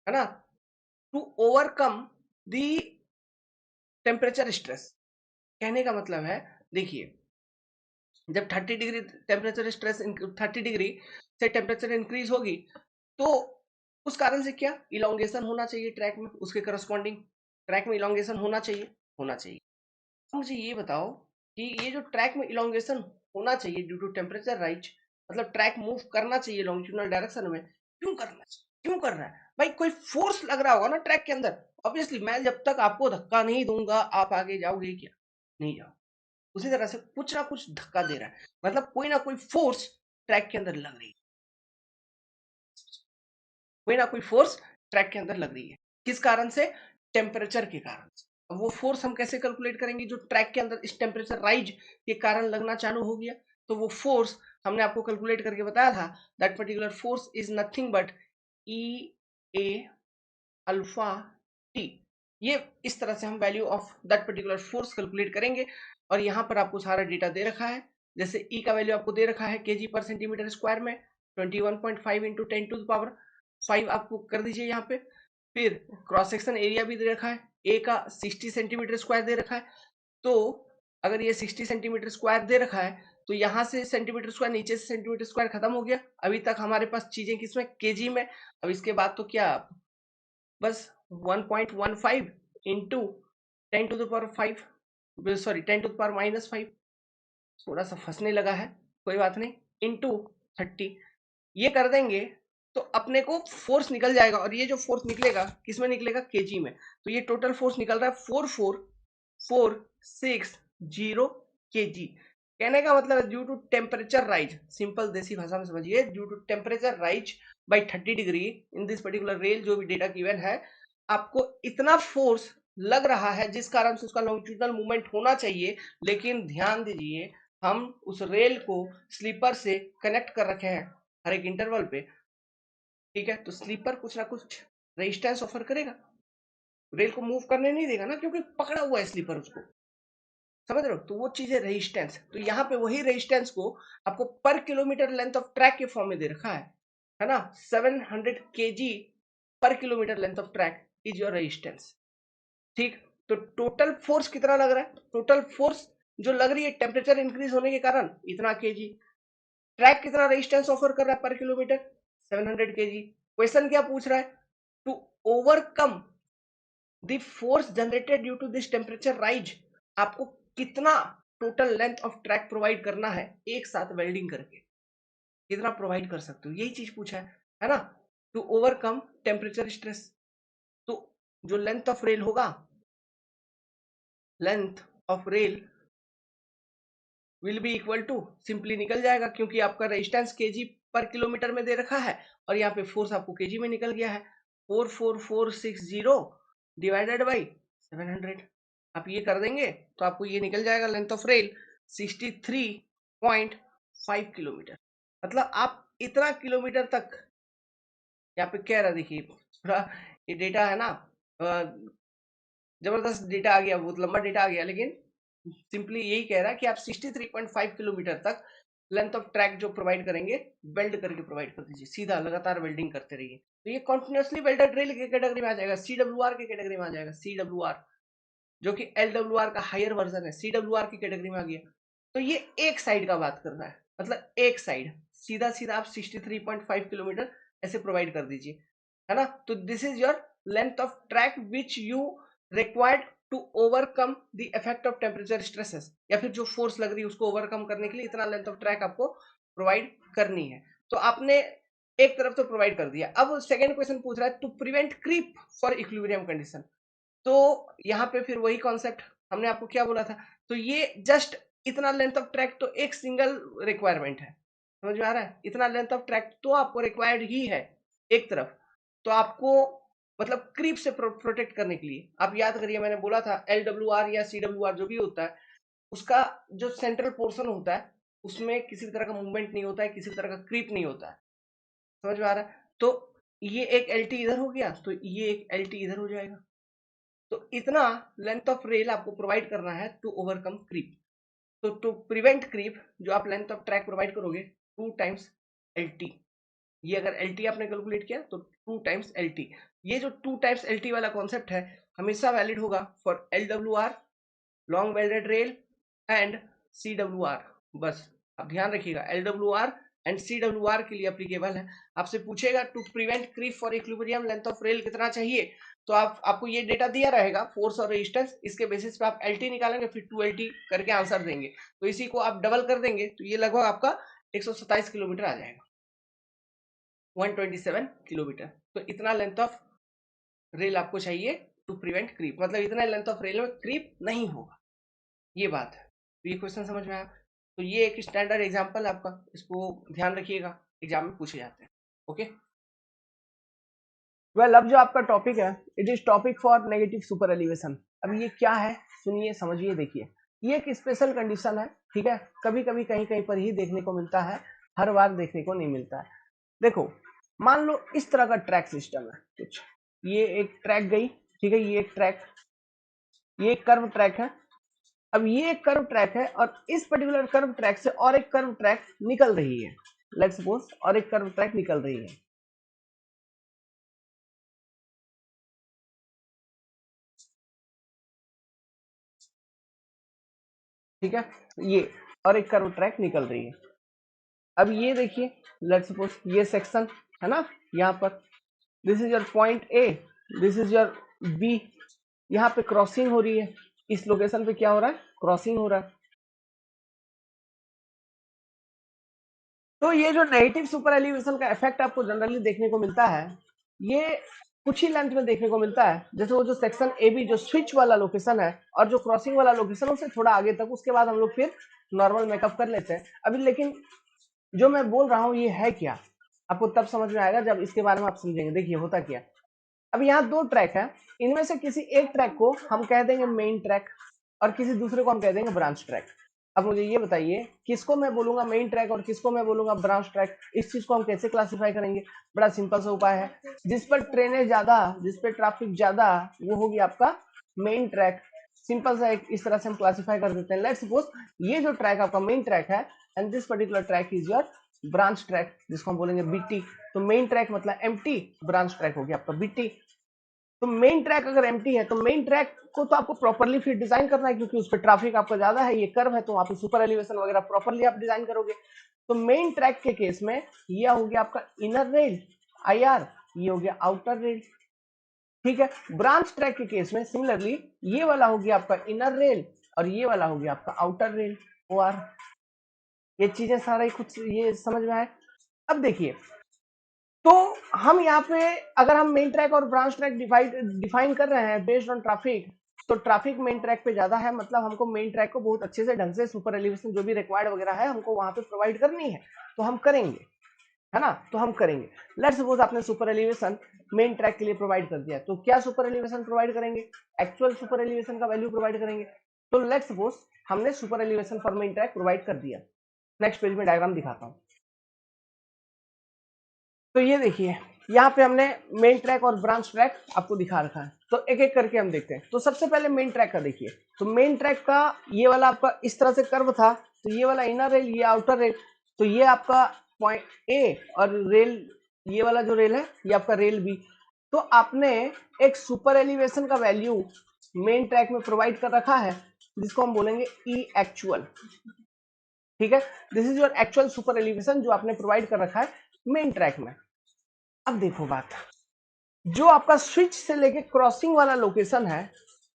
A: है ना, to overcome the temperature stress. कहने का मतलब है, देखिए जब 30 डिग्री टेम्परेचर स्ट्रेस 30 डिग्री से टेम्परेचर इंक्रीज होगी, तो उस कारण से क्या इलोंगेशन होना चाहिए ट्रैक में, उसके करस्पॉन्डिंग ट्रैक में इलोंगेशन होना चाहिए। मुझे ये बताओ कि ये जो ट्रैक में इलोंगेशन होना चाहिए ड्यू टू टेम्परेचर राइज, मतलब ट्रैक मूव करना चाहिए लॉन्गिट्यूडनल डायरेक्शन में, क्यों करना चाहिए, क्यों कर रहा है भाई? कोई फोर्स लग रहा होगा ना ट्रैक के अंदर। ऑब्वियसली मैं जब तक आपको धक्का नहीं दूंगा आप आगे जाओगे क्या? नहीं जाओ। उसी तरह से कुछ ना कुछ धक्का दे रहा है, मतलब कोई ना कोई फोर्स ट्रैक के अंदर लग रही है, कोई ना कोई फोर्स ट्रैक के अंदर लग रही है। किस कारण से? टेम्परेचर के कारण से। अब वो फोर्स हम कैसे कैलकुलेट करेंगे जो ट्रैक के अंदर इस टेम्परेचर राइज के कारण लगना चालू हो गया? तो वो फोर्स हमने आपको कैलकुलेट करके बताया था, that particular force is nothing but E A alpha T. ये इस तरह से हम value of that particular force calculate करेंगे। और यहाँ पर आपको सारा डेटा दे रखा है, जैसे ई का वैल्यू आपको दे रखा है केजी पर सेंटीमीटर स्क्वायर में 21.5 इंटू 10⁵ आपको कर दीजिए यहाँ पे। फिर क्रॉस सेक्शन एरिया भी दे रखा है, ए का 60 सेंटीमीटर स्क्वायर दे रखा है। तो अगर ये 60 सेंटीमीटर स्क्वायर दे रखा है, तो यहाँ से सेंटीमीटर स्क्वायर, नीचे से सेंटीमीटर स्क्वायर खत्म हो गया। अभी तक हमारे पास चीजें किसमें? केजी में। अब इसके बाद तो क्या, बस 1.15 इंटू 10⁵, सॉरी 10⁻⁻5, थोड़ा सा फंसने लगा है, कोई बात नहीं, इंटू 30 ये कर देंगे तो अपने को फोर्स निकल जाएगा। और ये जो फोर्स निकलेगा किसमें निकलेगा? केजी में। तो ये टोटल फोर्स निकल रहा है 44,460 केजी। कहने का मतलब due to temperature rise, simple देसी भाषा में समझिए, due to temperature rise by 30 degree in this particular rail, जो भी डेटा गिवन है, आपको इतना फोर्स लग रहा है जिस कारण से उसका लॉन्गिट्यूडनल मूवमेंट होना चाहिए। लेकिन ध्यान दीजिए, हम उस रेल को स्लीपर से कनेक्ट कर रखे हैं हर एक इंटरवल पे, ठीक है। तो स्लीपर कुछ ना कुछ रेजिस्टेंस ऑफर करेगा, रेल को मूव करने नहीं देगा ना, क्योंकि पकड़ा हुआ है स्लीपर उसको, समझ रहे हो? तो वो चीज है रेजिस्टेंस। तो यहाँ पे वही रेजिस्टेंस को आपको पर किलोमीटर लेंथ ऑफ ट्रैक के फॉर्म में दे रखा है ना। 700 kg पर kilometre length of track is your resistance, ठीक। तो टोटल फोर्स कितना लग रहा है? टोटल फोर्स जो लग रही है टेम्परेचर इंक्रीज होने के कारण इतना केजी। ट्रैक कितना रेजिस्टेंस ऑफर कर रहा है पर किलोमीटर? 700 kg। क्वेश्चन क्या पूछ रहा है? To overcome the force generated due to this temperature rise, आपको कितना total length of track provide करना है एक साथ वेल्डिंग करके, कितना प्रोवाइड कर सकते हो, यही चीज पूछा है ना। टू ओवरकम टेम्परेचर स्ट्रेस, तो जो लेंथ ऑफ रेल होगा, length of rail will be equal to, simply निकल जाएगा क्योंकि आपका रेजिस्टेंस केजी पर किलोमीटर में दे रखा है और यहाँ पे फोर्स आपको केजी में निकल गया है। 44460 डिवाइडेड बाई 700, आप ये कर देंगे तो आपको ये निकल जाएगा लेंथ ऑफ रेल 63.5 किलोमीटर। मतलब आप इतना किलोमीटर तक, यहाँ पे कह रहा, देखिए थोड़ा ये डेटा है ना, जबरदस्त डेटा आ गया, बहुत लंबा डेटा आ गया, लेकिन सिंपली यही कह रहा है कि आप 63.5 किलोमीटर तक लेंथ ऑफ ट्रैक जो प्रोवाइड करेंगे, वेल्ड करके प्रोवाइड कर दीजिए, सीधा लगातार वेल्डिंग करते रहिए। तो ये कॉन्टिन्यूसली वेल्डेड रेल के कैटेगरी में आ जाएगा, सीडब्ल्यूआर के कैटेगरी में आ जाएगा। सीडब्ल्यूआर जो कि एलडब्ल्यूआर का हायर वर्जन है, सीडब्ल्यूआर की कैटेगरी में आ गया। तो ये एक साइड का बात कर रहा है, मतलब एक साइड सीधा सीधा आप 63.5 किलोमीटर ऐसे प्रोवाइड कर दीजिए, है ना। तो this is your length of track which you required to overcome the effect of temperature stresses, या फिर जो फोर्स लग रही है उसको ओवरकम करने के लिए इतना लेंथ ऑफ ट्रैक आपको प्रोवाइड करनी है। तो आपने एक तरफ तो प्रोवाइड कर दिया। अब सेकंड क्वेश्चन पूछ रहा है to prevent creep for equilibrium condition. तो यहाँ पे फिर वही कॉन्सेप्ट, हमने आपको क्या बोला था? तो ये जस्ट इतना लेंथ ऑफ ट्रैक तो एक सिंगल रिक्वायरमेंट है, समझ में आ रहा है? इतना लेंथ ऑफ ट्रैक तो आपको रिक्वायर्ड ही है एक तरफ। तो आपको मतलब क्रीप से प्रोटेक्ट करने के लिए आप याद करिए, मैंने बोला था LWR या CWR जो भी होता है, उसका जो सेंट्रल पोर्शन होता है उसमें किसी भी तरह का मूवमेंट नहीं होता है, किसी भी तरह का क्रीप नहीं होता है, समझ में आ रहा है? तो ये एक LT इधर हो गया, तो ये एक LT इधर हो जाएगा। तो इतना लेंथ ऑफ रेल आपको प्रोवाइड करना है टू ओवरकम क्रीप। तो टू प्रिवेंट क्रीप जो आप लेंथ ऑफ ट्रैक प्रोवाइड करोगे 2 टाइम्स LT। ये अगर LT आपने कैलकुलेट किया तो 2 टाइम्स LT। ये जो 2 टाइम्स LT वाला कॉन्सेप्ट है हमेशा वैलिड होगा for LWR, long welded rail and CWR। बस आप ध्यान रखिएगा, LWR एंड CWR के लिए एप्लीकेबल है। आपसे पूछेगा to prevent creep for equilibrium length of rail कितना चाहिए, तो आपको ये डेटा दिया रहेगा फोर्स और रेजिस्टेंस, इसके बेसिस पे आप LT निकालेंगे, फिर 2LT करके आंसर देंगे। तो इसी को आप डबल कर देंगे तो ये लगभग आपका 127 किलोमीटर आ जाएगा, 127 किलोमीटर। तो इतना लेंथ ऑफ रेल आपको चाहिए टू प्रिवेंट क्रीप, मतलब इतना लेंथ ऑफ रेल में क्रीप नहीं होगा, ये बात है। तो ये क्वेश्चन समझ में आया? तो ये एक स्टैंडर्ड एग्जांपल है आपका, इसको ध्यान रखिएगा, एग्जाम में पूछे जाते हैं। ओके वेल, अब जो आपका टॉपिक है it is topic for negative super elevation. अब ये क्या है, सुनिए समझिए देखिए। ये एक स्पेशल कंडीशन है, ठीक है, कभी कभी कहीं कहीं पर ही देखने को मिलता है, हर बार देखने को नहीं मिलता है। देखो, मान लो इस तरह का ट्रैक सिस्टम है कुछ, ये एक ट्रैक गई, ठीक है, ये एक ट्रैक, ये एक कर्व ट्रैक है। अब ये एक कर्व ट्रैक है और इस पर्टिकुलर कर्व ट्रैक से और एक कर्व ट्रैक निकल रही है, लेट्स सपोज और एक कर्व ट्रैक निकल रही है। ठीक है, ये और एक कर्व ट्रैक निकल रही है। अब ये देखिए, लेट्स सपोज ये सेक्शन है ना, यहाँ पर this is your point A, this is your B, यहाँ पे क्रॉसिंग हो रही है, इस लोकेशन पे क्या हो रहा है, क्रॉसिंग हो रहा है। तो ये जो नेगेटिव सुपर एलिवेशन का इफेक्ट आपको जनरली देखने को मिलता है, ये कुछ ही लेंथ में देखने को मिलता है। जैसे वो जो सेक्शन ए बी जो स्विच वाला लोकेशन है और जो क्रॉसिंग वाला लोकेशन उससे थोड़ा आगे तक, उसके बाद हम लोग फिर नॉर्मल मेकअप कर लेते हैं। अभी लेकिन जो मैं बोल रहा हूँ ये है क्या, आपको तब समझ में आएगा जब इसके बारे में आप समझेंगे। देखिए होता क्या, अब यहाँ दो ट्रैक है, इनमें से किसी एक ट्रैक को हम कह देंगे मेन ट्रैक और किसी दूसरे को हम कह देंगे ब्रांच ट्रैक। अब मुझे ये बताइए किसको मैं बोलूंगा मेन ट्रैक और किसको मैं बोलूंगा ब्रांच ट्रैक, इस चीज को हम कैसे क्लासिफाई करेंगे? बड़ा सिंपल सा उपाय है, जिस पर ट्रेनें ज्यादा, जिस पर ट्रैफिक ज्यादा, वो होगी आपका मेन ट्रैक। सिंपल सा एक इस तरह से हम क्लासिफाई कर देते हैं। लेट्स सपोज ये जो ट्रैक आपका मेन ट्रैक है and this particular track is your branch track, जिसको हम बोलेंगे BT। तो मेन ट्रैक मतलब एम्प्टी, ब्रांच ट्रैक हो गया आपका BT। तो मेन ट्रैक अगर एम्प्टी है तो मेन ट्रैक को तो आपको प्रॉपर्ली फिर डिजाइन करना है, क्योंकि उस पर ट्रैफिक आपका ज्यादा है, ये कर्व है, तो वहां पे सुपर एलिवेशन वगैरह प्रॉपर्ली आप डिजाइन करोगे। तो मेन ट्रैक के केस में ये हो गया आपका इनर रेल IR, ये हो गया आउटर रेल, ठीक है। ब्रांच ट्रैक के केस में सिमिलरली ये वाला हो गया आपका इनर रेल और ये वाला हो गया आपका आउटर रेल OR। ये चीजें सारे कुछ ये समझ में आए? अब देखिए, तो हम यहाँ पे अगर हम मेन ट्रैक और ब्रांच ट्रैक डिफाइन कर रहे हैं बेस्ड ऑन ट्रैफिक, तो ट्रैफिक मेन ट्रैक पे ज्यादा है, मतलब हमको मेन ट्रैक को बहुत अच्छे से ढंग से सुपर एलिवेशन जो भी रिक्वायर्ड वगैरह है हमको वहां पे प्रोवाइड करनी है, तो हम करेंगे, है ना, तो हम करेंगे। लेट्स सपोज आपने सुपर एलिवेशन मेन ट्रैक के लिए प्रोवाइड कर दिया, तो क्या सुपर एलिवेशन प्रोवाइड करेंगे? एक्चुअल सुपर एलिवेशन का वैल्यू प्रोवाइड करेंगे। तो लेट्स सपोज हमने super elevation for main track provide कर दिया। नेक्स्ट पेज में डायग्राम दिखाता हूँ। तो ये देखिए, यहाँ पे हमने मेन ट्रैक और ब्रांच ट्रैक आपको दिखा रखा है, तो एक एक करके हम देखते हैं। तो सबसे पहले मेन ट्रैक का देखिए, तो मेन ट्रैक का ये वाला आपका इस तरह से कर्व था, तो ये वाला इनर रेल, ये आउटर रेल, तो ये आपका पॉइंट ए और रेल, ये वाला जो रेल है ये आपका रेल बी। तो आपने एक सुपर एलिवेशन का वैल्यू मेन ट्रैक में प्रोवाइड कर रखा है, जिसको हम बोलेंगे ई एक्चुअल, ठीक है। This is your actual super elevation जो आपने प्रोवाइड कर रखा है मेन ट्रैक में। अब देखो बात, जो आपका स्विच से लेके क्रॉसिंग वाला लोकेशन है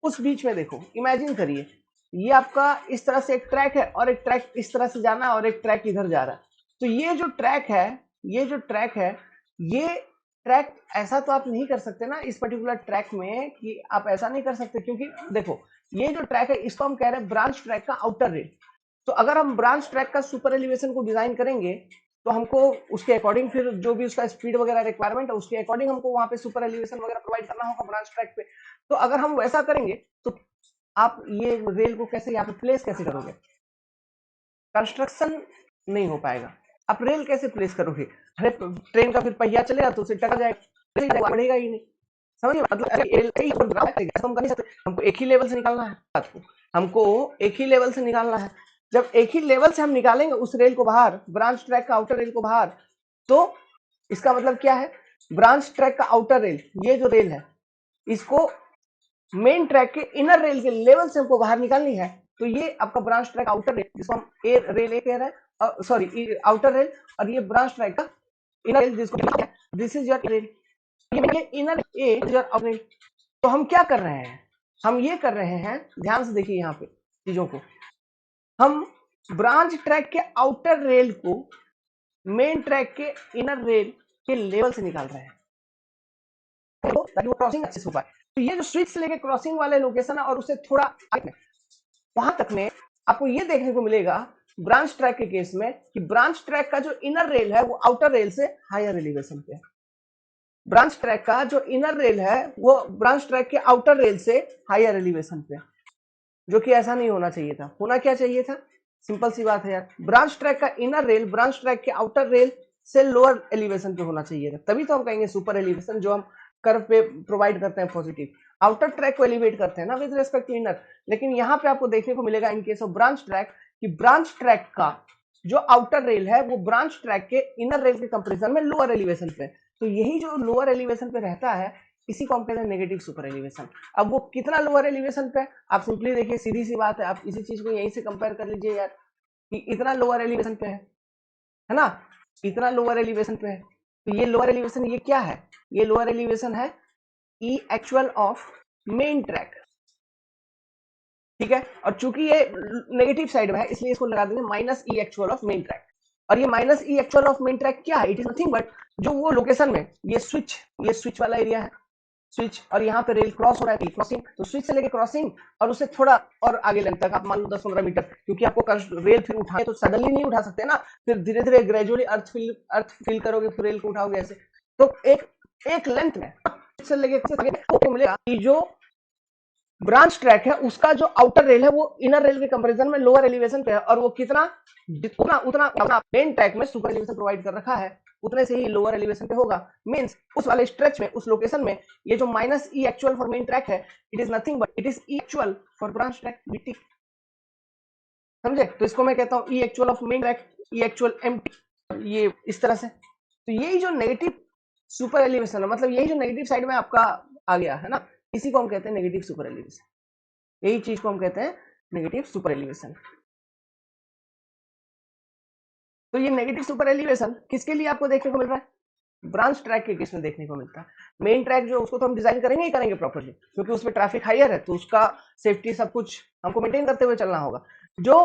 A: उस बीच में देखो, इमेजिन करिए ये आपका इस तरह से एक ट्रैक है और एक ट्रैक इस तरह से जाना है और एक ट्रैक इधर जा रहा है। तो ये जो ट्रैक है, ये जो ट्रैक है, ये ट्रैक ऐसा तो आप नहीं कर सकते ना इस पर्टिकुलर ट्रैक में, कि आप ऐसा नहीं कर सकते, क्योंकि देखो ये जो ट्रैक है इसको हम कह रहे हैं ब्रांच ट्रैक का आउटर रेल। तो अगर हम ब्रांच ट्रैक का सुपर एलिवेशन को डिजाइन करेंगे तो हमको उसके अकॉर्डिंग फिर जो भी उसका स्पीड वगैरह रिक्वायरमेंट है उसके अकॉर्डिंग हमको वहां पे सुपर एलिवेशन वगैरह प्रोवाइड करना होगा ब्रांच ट्रैक पे। तो अगर हम वैसा करेंगे तो आप ये रेल को कैसे यहाँ पे प्लेस कैसे करोगे? कंस्ट्रक्शन नहीं हो पाएगा। आप रेल कैसे प्लेस करोगे? अरे ट्रेन का फिर पहिया चलेगा तो उसे टकरा जाएगा, बढ़ेगा ही नहीं। समझिए मतलब हम कर नहीं सकते, हमको एक ही लेवल से निकालना है बात को, हमको एक ही लेवल से निकालना है। जब एक ही लेवल से हम निकालेंगे उस रेल को बाहर, ब्रांच ट्रैक का आउटर रेल को बाहर, तो इसका मतलब क्या है? ब्रांच ट्रैक का आउटर रेल, ये जो रेल है इसको मेन ट्रैक के इनर रेल के लेवल से हमको बाहर निकालनी है। तो ये आपका ब्रांच ट्रैक आउटर रेल, जिसको हम ए रेल ए कह रहे हैं, सॉरी आउटर रेल, और ये ब्रांच ट्रैक का इनर रेल जिसको दिस इज योर रेल, ये inner A your outer rail. तो हम क्या कर रहे हैं? हम ये कर रहे हैं, ध्यान से देखिए यहाँ पे चीजों को, हम ब्रांच ट्रैक के आउटर रेल को मेन ट्रैक के इनर रेल के लेवल से निकाल रहे हैं, तो ताकि वो क्रॉसिंग अच्छे से हो पाए। तो ये जो स्विच से लेके क्रॉसिंग वाले लोकेशन है और उससे थोड़ा आगे में, वहां तक में आपको ये देखने को मिलेगा ब्रांच ट्रैक के केस में कि ब्रांच ट्रैक का जो इनर रेल है वो आउटर रेल से हायर एलिवेशन पे है। ब्रांच ट्रैक का जो इनर रेल है वो ब्रांच ट्रैक के आउटर रेल से हायर एलिवेशन पे, जो कि ऐसा नहीं होना चाहिए था। होना क्या चाहिए था? सिंपल सी बात है यार, ब्रांच ट्रैक का इनर रेल ब्रांच ट्रैक के आउटर रेल से लोअर एलिवेशन पे होना चाहिए था, तभी तो हम कहेंगे सुपर एलिवेशन, जो हम कर्व पे प्रोवाइड करते हैं पॉजिटिव। आउटर ट्रैक को एलिवेट करते हैं ना विद रिस्पेक्ट टू इनर। लेकिन यहाँ पे आपको देखने को मिलेगा in case of branch track कि ब्रांच ट्रैक का जो आउटर रेल है वो ब्रांच ट्रैक के इनर रेल के कंपेरिजन में लोअर एलिवेशन पे। तो यही जो लोअर एलिवेशन पे रहता है इसी को हम कहते हैं नेगेटिव सुपर एलिवेशन। अब वो कितना लोअर एलिवेशन पे, आप सिंपली देखिए, सीधी सी बात है, आप इसी चीज को यहीं से कंपेयर कर लीजिए यार, कि इतना लोअर एलिवेशन पे है ना, इतना लोअर एलिवेशन पे है। तो ये लोअर एलिवेशन ये क्या है? ये लोअर एलिवेशन है E actual of main track, ठीक है। और चूंकि ये नेगेटिव साइड में है इसलिए इसको लगा देंगे minus E actual of main track. और ये minus E actual of main track क्या है? इट इज नथिंग बट जो वो लोकेशन में ये स्विच वाला एरिया है, स्विच, और यहाँ पे रेल क्रॉस हो रहा है, क्रॉसिंग, तो स्विच से लेके क्रॉसिंग और उससे थोड़ा और आगे लेंथ तक, आप मान लो 10-15 मीटर, क्योंकि आपको रेल फिर उठाए तो सडनली नहीं उठा सकते ना, फिर धीरे धीरे ग्रेजुअली अर्थ फील करोगे फिर रेल को उठाओगे ऐसे। तो एक एक लेंथ में से लेके मिलेगा कि जो ब्रांच ट्रैक है उसका जो आउटर रेल है वो इनर रेल के कंपैरिजन में लोअर एलिवेशन पे है, और वो कितना, जितना उतना उतना मेन ट्रैक में सुपर एलिवेशन प्रोवाइड कर रखा है उतने से ही लोअर एलिवेशन पे होगा। मींस उस वाले स्ट्रेच में, उस लोकेशन में, ये जो minus E actual for main track है it is nothing but it is E actual for branch track BT. समझे? तो इसको मैं कहता हूँ E actual of main track, E actual MT, ये इस तरह से। तो यही जो नेगेटिव सुपर एलिवेशन है, मतलब यही जो नेगेटिव साइड में आपका आ गया है ना, इसी को हम कहते हैं नेगेटिव सुपर एलिवेशन। यही चीज को हम कहते हैं नेगेटिव सुपर एलिवेशन। तो ये नेगेटिव सुपर एलिवेशन किसके लिए आपको देखने को मिल रहा है? ब्रांच ट्रैक के केस में देखने को मिलता है। मेन ट्रैक जो उसको तो हम डिजाइन करेंगे ही करेंगे प्रॉपर्ली, क्योंकि उसमें ट्रैफिक हायर है तो उसका सेफ्टी सब कुछ हमको मेंटेन करते हुए चलना होगा। जो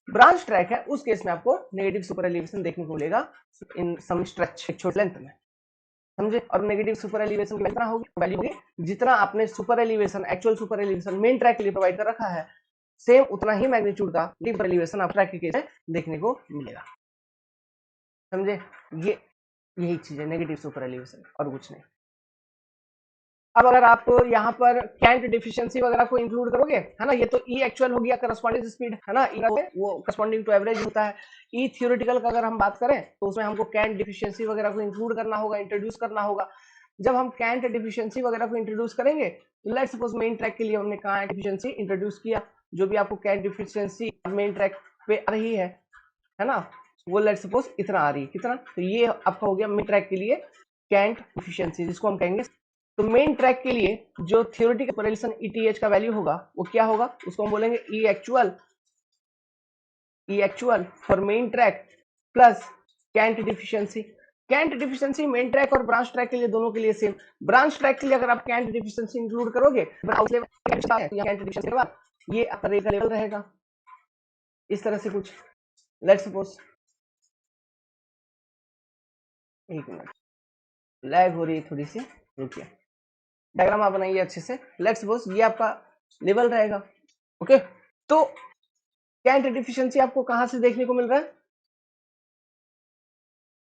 A: ब्रांच ट्रैक है उस केस में आपको नेगेटिव सुपर एलिवेशन देखने को मिलेगा इन सम स्ट्रेच, एक छोटे लेंथ में। समझे? और नेगेटिव सुपर एलिवेशन की कितना होगी? वैल्यू होगी जितना आपने super elevation, actual super elevation main track के लिए प्रोवाइड कर रखा है, सेम उतना ही मैग्नीट्यूड का सुपर एलिवेशन आप ट्रैक के केस में देखने को मिलेगा। समझे? ये यही चीज है नेगेटिव सुपर एलिवेशन, और कुछ नहीं। अब अगर आप यहाँ पर कैंट डिफिशियंसी वगैरह को इंक्लूड करोगे, है ना, ये तो ई एक्चुअल हो गया करस्पॉन्डिंग स्पीड, है ना, वो करस्पॉन्डिंग टू एवरेज होता है। ई थियोरेटिकल का अगर हम बात करें तो उसमें हमको कैंट डिफिशियंसी वगैरह को इंक्लूड करना होगा, इंट्रोड्यूस करना होगा। जब हम कैंट डिफिशियंसी वगैरह को इंट्रोड्यूस करेंगे, लेट्स सपोज मेन ट्रैक के लिए हमने कैंट डिफिशियंसी इंट्रोड्यूस किया, जो भी आपको कैंट डिफिशियंसी मेन ट्रैक पे आ रही है ना, वो लेट्स सपोज इतना आ रही है, कितना, तो ये आपका हो गया मेन ट्रैक के लिए कैंट डिफिशियंसी, जिसको हम कहेंगे। तो मेन ट्रैक के लिए जो थियोरेटिकल प्रेडिक्शन ईटीएच का वैल्यू होगा वो क्या होगा? उसको हम बोलेंगे E actual for main track plus cant deficiency. Cant deficiency main track और ब्रांच ट्रैक के लिए दोनों के लिए सेम। ब्रांच ट्रैक के लिए अगर आप कैंट डिफिशियंसी इंक्लूड करोगे ये आपका रेल का लेवल रहेगा इस तरह से कुछ। लेट्स सपोज, एक मिनट, लैग हो रही है थोड़ी सी, रुकिए, डायग्राम आप बनाइए अच्छे से। लेट्स सपोज ये आपका लेवल रहेगा, ओके। तो कैंट डिफिशियंसी आपको कहां से देखने को मिल रहा है?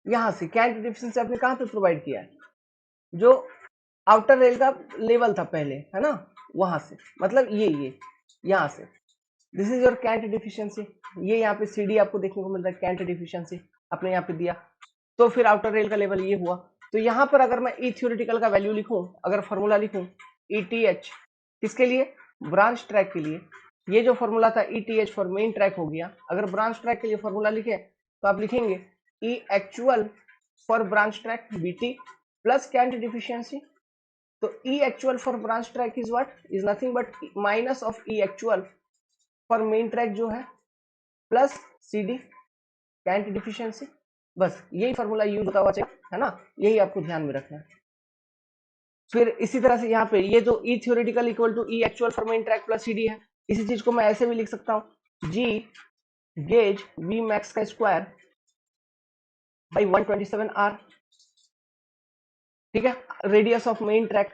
A: यहां से कैंट डिफिशियंसी आपने कहां पे प्रोवाइड किया है? जो आउटर रेल का लेवल था पहले, है ना, वहां से, मतलब ये यहां से, this is your cant deficiency. ये यहाँ पे सी डी आपको देखने को मिल रहा है, कैंट डिफिशियंसी आपने यहाँ पे दिया। तो फिर आउटर रेल का लेवल ये हुआ। तो यहाँ पर अगर मैं ई थ्योरेटिकल का वैल्यू लिखूं, अगर फॉर्मूला लिखूं ई टी एच, किसके लिए? ब्रांच ट्रैक के लिए। ये जो फॉर्मूला था ई T H for main track हो गया। अगर ब्रांच ट्रैक के लिए फॉर्मूला लिखे तो आप लिखेंगे E actual for branch track B T plus cant deficiency. तो E actual for branch track is what? Is nothing but minus of E actual for main track जो है plus C D cant deficiency. बस यही formula use होता हुआ चाहिए, है ना, यही आपको ध्यान में रखना है। फिर इसी तरह से यहाँ पे ये जो E theoretical equal to E actual for main track plus C D है, इसी चीज को मैं ऐसे भी लिख सकता हूँ, जी गेज वी मैक्स का स्क्वायर बाई 127 आर, ठीक है, radius of main track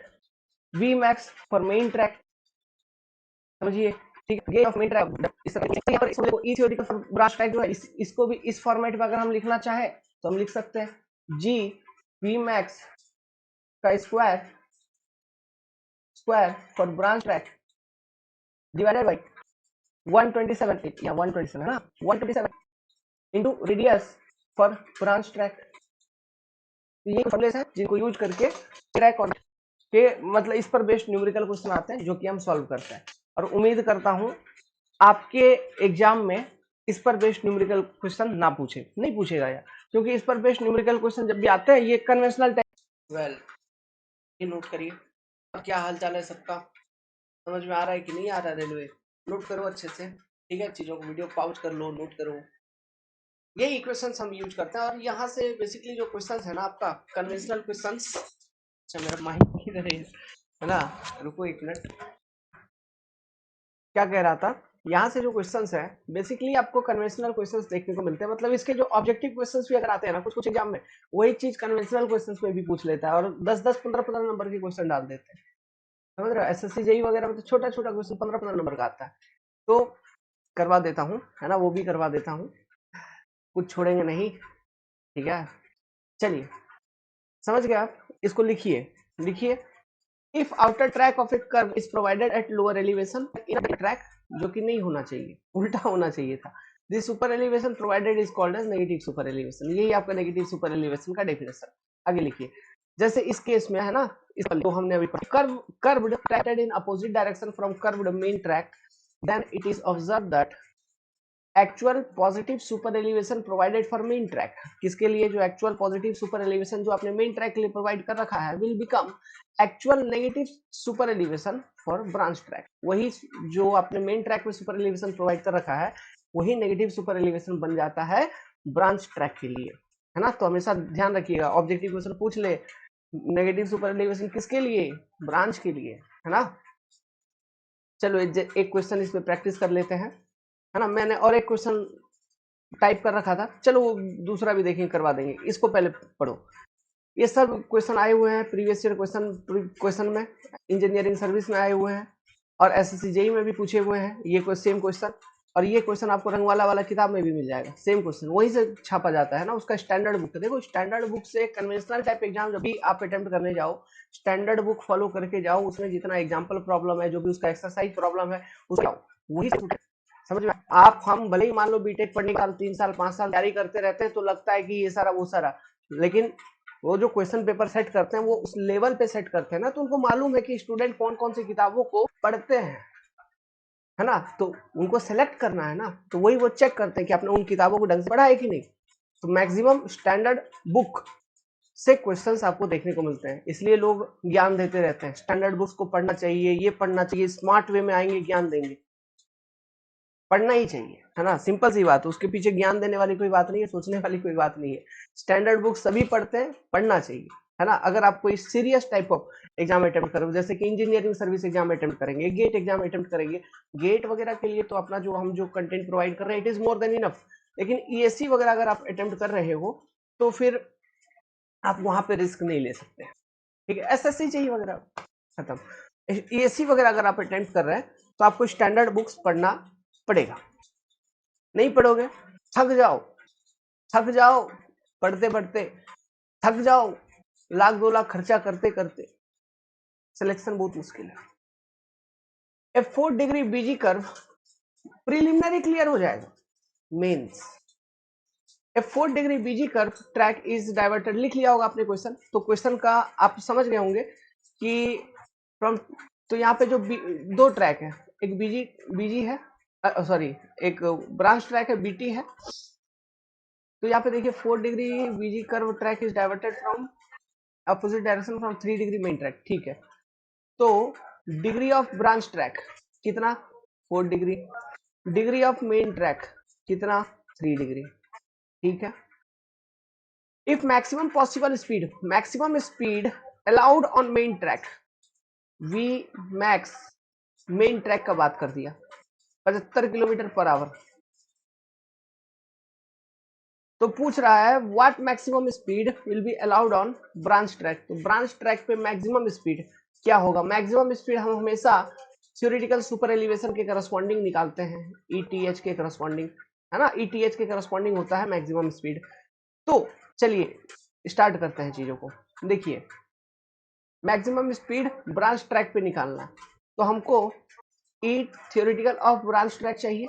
A: V max for main track, समझिए, ठीक है, गेज ऑफ मेन ट्रैक। इस तरह यहाँ पर ई थ्योरेटिकल फॉर ब्रांच ट्रैक जो है, इसको भी इस फॉर्मेट में अगर हम लिखना चाहें तो हम लिख सकते हैं जी वी मैक्स का square for branch track divided by 127 या 127 है ना, 127 into radius for branch track. ये फॉर्मूलेस है जिनको यूज करके ट्रैक और के मतलब इस पर बेस्ड न्यूमेरिकल क्वेश्चन आते हैं जो कि हम सॉल्व करते हैं। और उम्मीद करता हूं आपके एग्जाम में इस पर बेस्ड न्यूमेरिकल क्वेश्चन ना पूछे, नहीं पूछेगा यार, क्योंकि इस पर बेस्ड न्यूमेरिकल क्वेश्चन जब भी आते हैं ये कन्वेंशनल टाइप। वेल, ये नोट करिए। क्या हाल चाल है सबका? समझ में आ रहा है कि नहीं आ रहा है? रेलवे नोट करो अच्छे से, ठीक है, चीजों को वीडियो पॉज कर लो, नोट करो। ये इक्वेशंस हम यूज करते हैं और यहाँ से बेसिकली जो क्वेश्चंस है ना आपका कन्वेंशनल क्वेश्चंस। अच्छा मेरा माइक किधर है ना, रुको एक मिनट, क्या कह रहा था, यहाँ से जो क्वेश्चंस है बेसिकली आपको कन्वेंशनल क्वेश्चंस देखने को मिलते हैं। मतलब इसके जो ऑब्जेक्टिव क्वेश्चंस भी अगर आते हैं ना कुछ कुछ एग्जाम में, वही चीज कन्वेंशनल क्वेश्चंस में भी पूछ लेता है और 10-10 15-15 नंबर के क्वेश्चन डाल देते हैं, समझ रहे हो। एसएससी जेई वगैरह में तो छोटा छोटा क्वेश्चन 15-15 नंबर का आता है। तो करवा देता हूँ, है ना, वो भी करवा देता हूँ, कुछ छोड़ेंगे नहीं, ठीक है। चलिए समझ गए आप, इसको लिखिए, लिखिए if outer track of a curve is provided at lower elevation in track, जो कि नहीं होना चाहिए, उल्टा होना चाहिए था। This super elevation provided is called as negative super elevation. यही आपका नेगेटिव सुपर एलिवेशन का डेफिनेशन। आगे लिखिए, जैसे इस केस में है ना, इस तो हमने अभी curve curved tracked in opposite direction from curved main track, then it is observe that actual positive super elevation provided for main track, किसके लिए? जो एक्चुअल पॉजिटिव सुपर एलिवेशन जो आपने मेन ट्रैक के लिए प्रोवाइड कर रखा है will become actual negative super elevation for branch track. वही जो आपने मेन ट्रैक में सुपर एलिवेशन प्रोवाइड कर रखा है वही नेगेटिव सुपर एलिवेशन बन जाता है ब्रांच ट्रैक के लिए, है ना। तो हमेशा ध्यान रखिएगा, ऑब्जेक्टिव क्वेश्चन पूछ ले नेगेटिव सुपर एलिवेशन किसके लिए? ब्रांच के लिए, है ना। चलो एक क्वेश्चन इसमें प्रैक्टिस कर लेते हैं, है ना। मैंने और एक क्वेश्चन टाइप कर रखा था, चलो वो दूसरा भी देखेंगे, करवा देंगे, इसको पहले पढ़ो। ये सब क्वेश्चन आए हुए हैं प्रीवियस ईयर क्वेश्चन में, इंजीनियरिंग सर्विस में आए हुए हैं और एसएससी जेई में भी पूछे हुए हैं ये सेम क्वेश्चन। और ये क्वेश्चन आपको रंगवाला वाला किताब में भी मिल जाएगा, सेम क्वेश्चन वहीं से छापा जाता है ना, उसका स्टैंडर्ड बुक। देखो स्टैंडर्ड बुक से कन्वेंशनल टाइप एग्जाम जब भी आप अटेम्प्ट करने जाओ, स्टैंडर्ड बुक फॉलो करके जाओ, उसमें जितना एग्जाम्पल प्रॉब्लम है, जो भी उसका एक्सरसाइज प्रॉब्लम है, उसका वही समझ में। आप हम भले ही मान लो बीटेक पढ़ने का 3 साल 5 साल तैयारी करते रहते हैं तो लगता है कि ये सारा वो सारा, लेकिन वो जो क्वेश्चन पेपर सेट करते हैं वो उस लेवल पे सेट करते हैं ना, तो उनको मालूम है कि स्टूडेंट कौन कौन सी किताबों को पढ़ते हैं, है ना। तो उनको सेलेक्ट करना है ना, तो वही वो चेक करते हैं कि आपने उन किताबों को ढंग से पढ़ा है कि नहीं। तो मैक्सिमम स्टैंडर्ड बुक से क्वेश्चंस आपको देखने को मिलते हैं, इसलिए लोग ज्ञान देते रहते हैं स्टैंडर्ड बुक्स को पढ़ना चाहिए, ये पढ़ना चाहिए, स्मार्ट वे में आएंगे ज्ञान देंगे, पढ़ना ही चाहिए, है ना। सिंपल सी बात, उसके पीछे ज्ञान देने वाली कोई बात नहीं है, सोचने वाली कोई बात नहीं है। स्टैंडर्ड बुक सभी पढ़ते हैं, पढ़ना चाहिए, है ना। अगर आप कोई serious type of exam attempt करो, जैसे कि इंजीनियरिंग सर्विस एग्जाम अटेम्प्ट करेंगे, गेट एग्जाम अटेम्प्ट करेंगे, गेट वगैरह के लिए तो अपना जो हम जो कंटेंट प्रोवाइड कर रहे हैं it is more than enough. लेकिन ईएससी वगैरह अगर आप अटेम्प्ट कर रहे हो तो फिर आप वहां पे रिस्क नहीं ले सकते। ठीक है, एसएससी चाहिए वगैरह खत्म। एएससी वगैरह अगर आप अटेम्प्ट कर रहे हैं तो आपको स्टैंडर्ड बुक्स पढ़ना पड़ेगा। नहीं पढ़ोगे थक जाओ, थक जाओ पढ़ते पढ़ते, थक जाओ 1 लाख 2 लाख खर्चा करते करते, सिलेक्शन बहुत मुश्किल है। A 4 degree BG curve preliminary clear हो जाएगा, mains a 4 degree BG curve track is diverted लिख लिया होगा आपने क्वेश्चन, तो क्वेश्चन का आप समझ गए होंगे कि फ्रॉम, तो यहाँ पे जो दो ट्रैक है, एक बीजी बीजी है, सॉरी एक ब्रांच ट्रैक है बीटी है। तो यहाँ पे देखिए 4 degree BG curve track is diverted from opposite direction from 3 degree main track. ठीक है, तो डिग्री ऑफ ब्रांच ट्रैक कितना 4 degree, degree of main track कितना 3 डिग्री। ठीक है, if maximum possible speed, maximum speed allowed on main track, V max main track का बात कर दिया 75 किलोमीटर पर आवर। तो पूछ रहा है what maximum speed will be allowed on branch track, तो ब्रांच ट्रैक पे मैक्सिमम स्पीड क्या होगा। मैक्सिमम स्पीड हम हमेशा थ्योरेटिकल सुपर एलिवेशन के करस्पॉन्डिंग निकालते हैं, ईटीएच के करस्पॉन्डिंग, है ना, ईटीएच के करस्पॉन्डिंग होता है मैक्सिमम स्पीड। तो चलिए स्टार्ट करते हैं चीजों को। देखिए मैक्सिमम स्पीड ब्रांच ट्रैक पे निकालना है, तो हमको ई थ्योरेटिकल ऑफ ब्रांच ट्रैक चाहिए।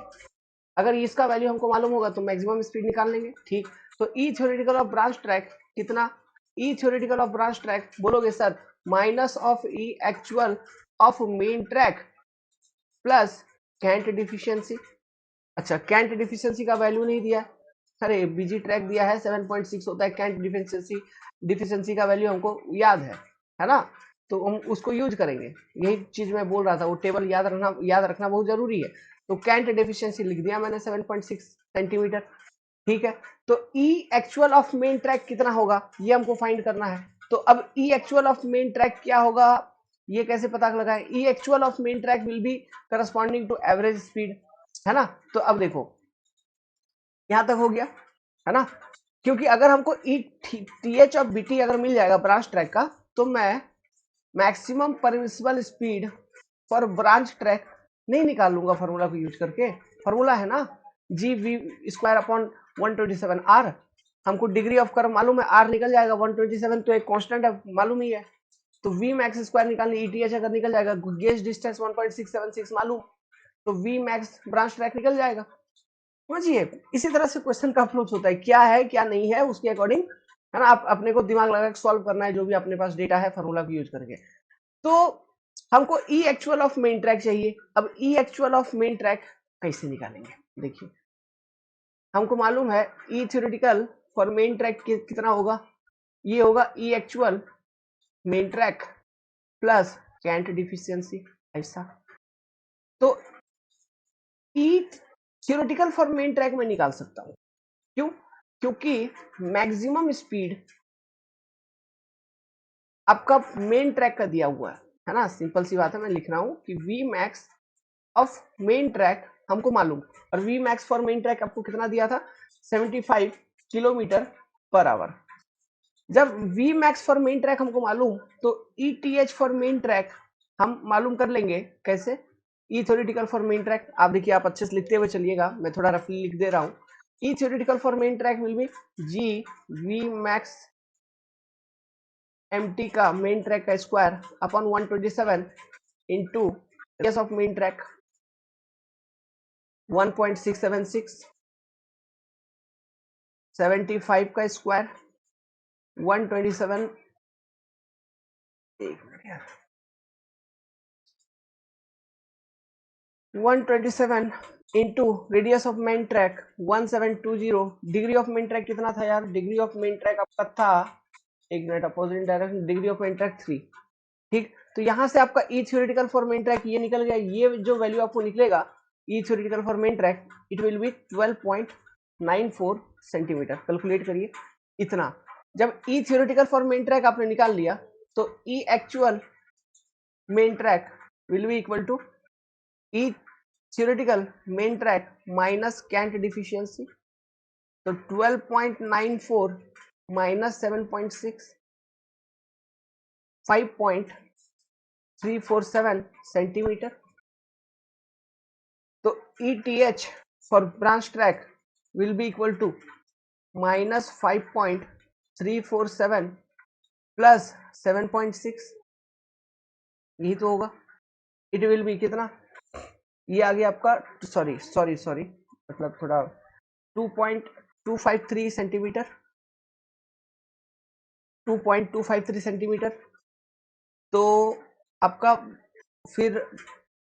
A: अगर इसका वैल्यू हमको मालूम होगा तो मैक्सिमम स्पीड निकाल लेंगे। ठीक, तो E theoretical of branch track कितना, E theoretical of branch track बोलोगे sir minus of E actual of main track plus cant deficiency. अच्छा, कैंट डिफिशियंसी का वैल्यू नहीं दिया, अरे बीजी ट्रैक दिया है 7.6 होता है, कैंट डिफिशियंसी, डिफिशियंसी का वैल्यू हमको याद है ना, तो हम उसको यूज करेंगे। यही चीज मैं बोल रहा था, वो टेबल याद रखना बहुत जरूरी है। तो कैंट डेफिशिएंसी लिख दिया मैंने 7.6 सेंटीमीटर। ठीक है, तो E actual of main track कितना होगा ये हमको फाइंड करना है। तो अब E actual of main track क्या होगा ये कैसे पता लगाए, E actual of main track will be corresponding to average speed, है ना। तो अब देखो यहां तक हो गया, है ना, क्योंकि अगर हमको ई टी एच और बीटी अगर मिल जाएगा ब्रांच ट्रैक का, तो मैं maximum permissible speed for branch track नहीं निकाल लूंगा फॉर्मूला को यूज करके। फॉर्मूला है ना जी वी स्क्वायर अपॉन 127 आर, हमको डिग्री ऑफ कर्व मालूम है, आर निकल जाएगा 127, तो एक कांस्टेंट है मालूम ही है। तो वी मैक्स स्क्वायर निकालने ईटीएच अगर निकल जाएगा, गेज डिस्टेंस 1.676 मालूम, तो वी मैक्स ब्रांच ट्रैक निकल जाएगा। समझिए इसी तरह से क्वेश्चन का अप्रोच होता है, क्या है क्या नहीं है उसके अकॉर्डिंग, है ना, आप अपने को दिमाग लगा के सॉल्व करना है जो भी अपने पास डेटा है फॉर्मूला को यूज करके। तो हमको E actual of main track चाहिए। अब E actual of main track कैसे निकालेंगे, देखिए हमको मालूम है E theoretical for main track कितना होगा, ये होगा E actual main track plus cant deficiency, ऐसा। तो E theoretical for main track में निकाल सकता हूं, क्यों, क्योंकि मैक्सिमम स्पीड आपका मेन ट्रैक का दिया हुआ है ना, सिंपल सी बात है, मैं लिख रहा हूं कि V max of main track हमको मालूम, और V max for main track आपको कितना दिया था 75 किलोमीटर पर आवर। जब V max for main track हमको मालूम, तो E T H for main track हम मालूम कर लेंगे कैसे, E theoretical for main track, आप देखिए आप अच्छे से लिखते हुए चलिएगा, मैं थोड़ा रफली लिख दे रहा हूं। E theoretical for main track will be G V max M T का मेन ट्रैक का square upon 127 into radius of main track 1.676, 75 का स्क्वायर 127, एक मिनट यार, 127 into radius of main track 1720, degree of main track कितना था यार, degree of main track आपका था, एक minute, opposite direction, degree of main track 3। ठीक, तो यहां से आपका E theoretical for main track ये निकल गया, ये जो वैल्यू आपको निकलेगा E theoretical for main track it will be 12.94 centimetre. Calculate करिए इतना। जब E theoretical for main track आपने निकाल लिया, तो E actual main track will be equal to E theoretical main track minus cant deficiency, तो 12.94 -7.6, 5.347 सेंटीमीटर। तो ETH for branch track will be equal to -5.347 plus 7.6, यही तो होगा। इट विल बी कितना, ये आ गया आपका, सॉरी मतलब थोड़ा 2.253 सेंटीमीटर, 2.253 सेंटीमीटर। तो आपका फिर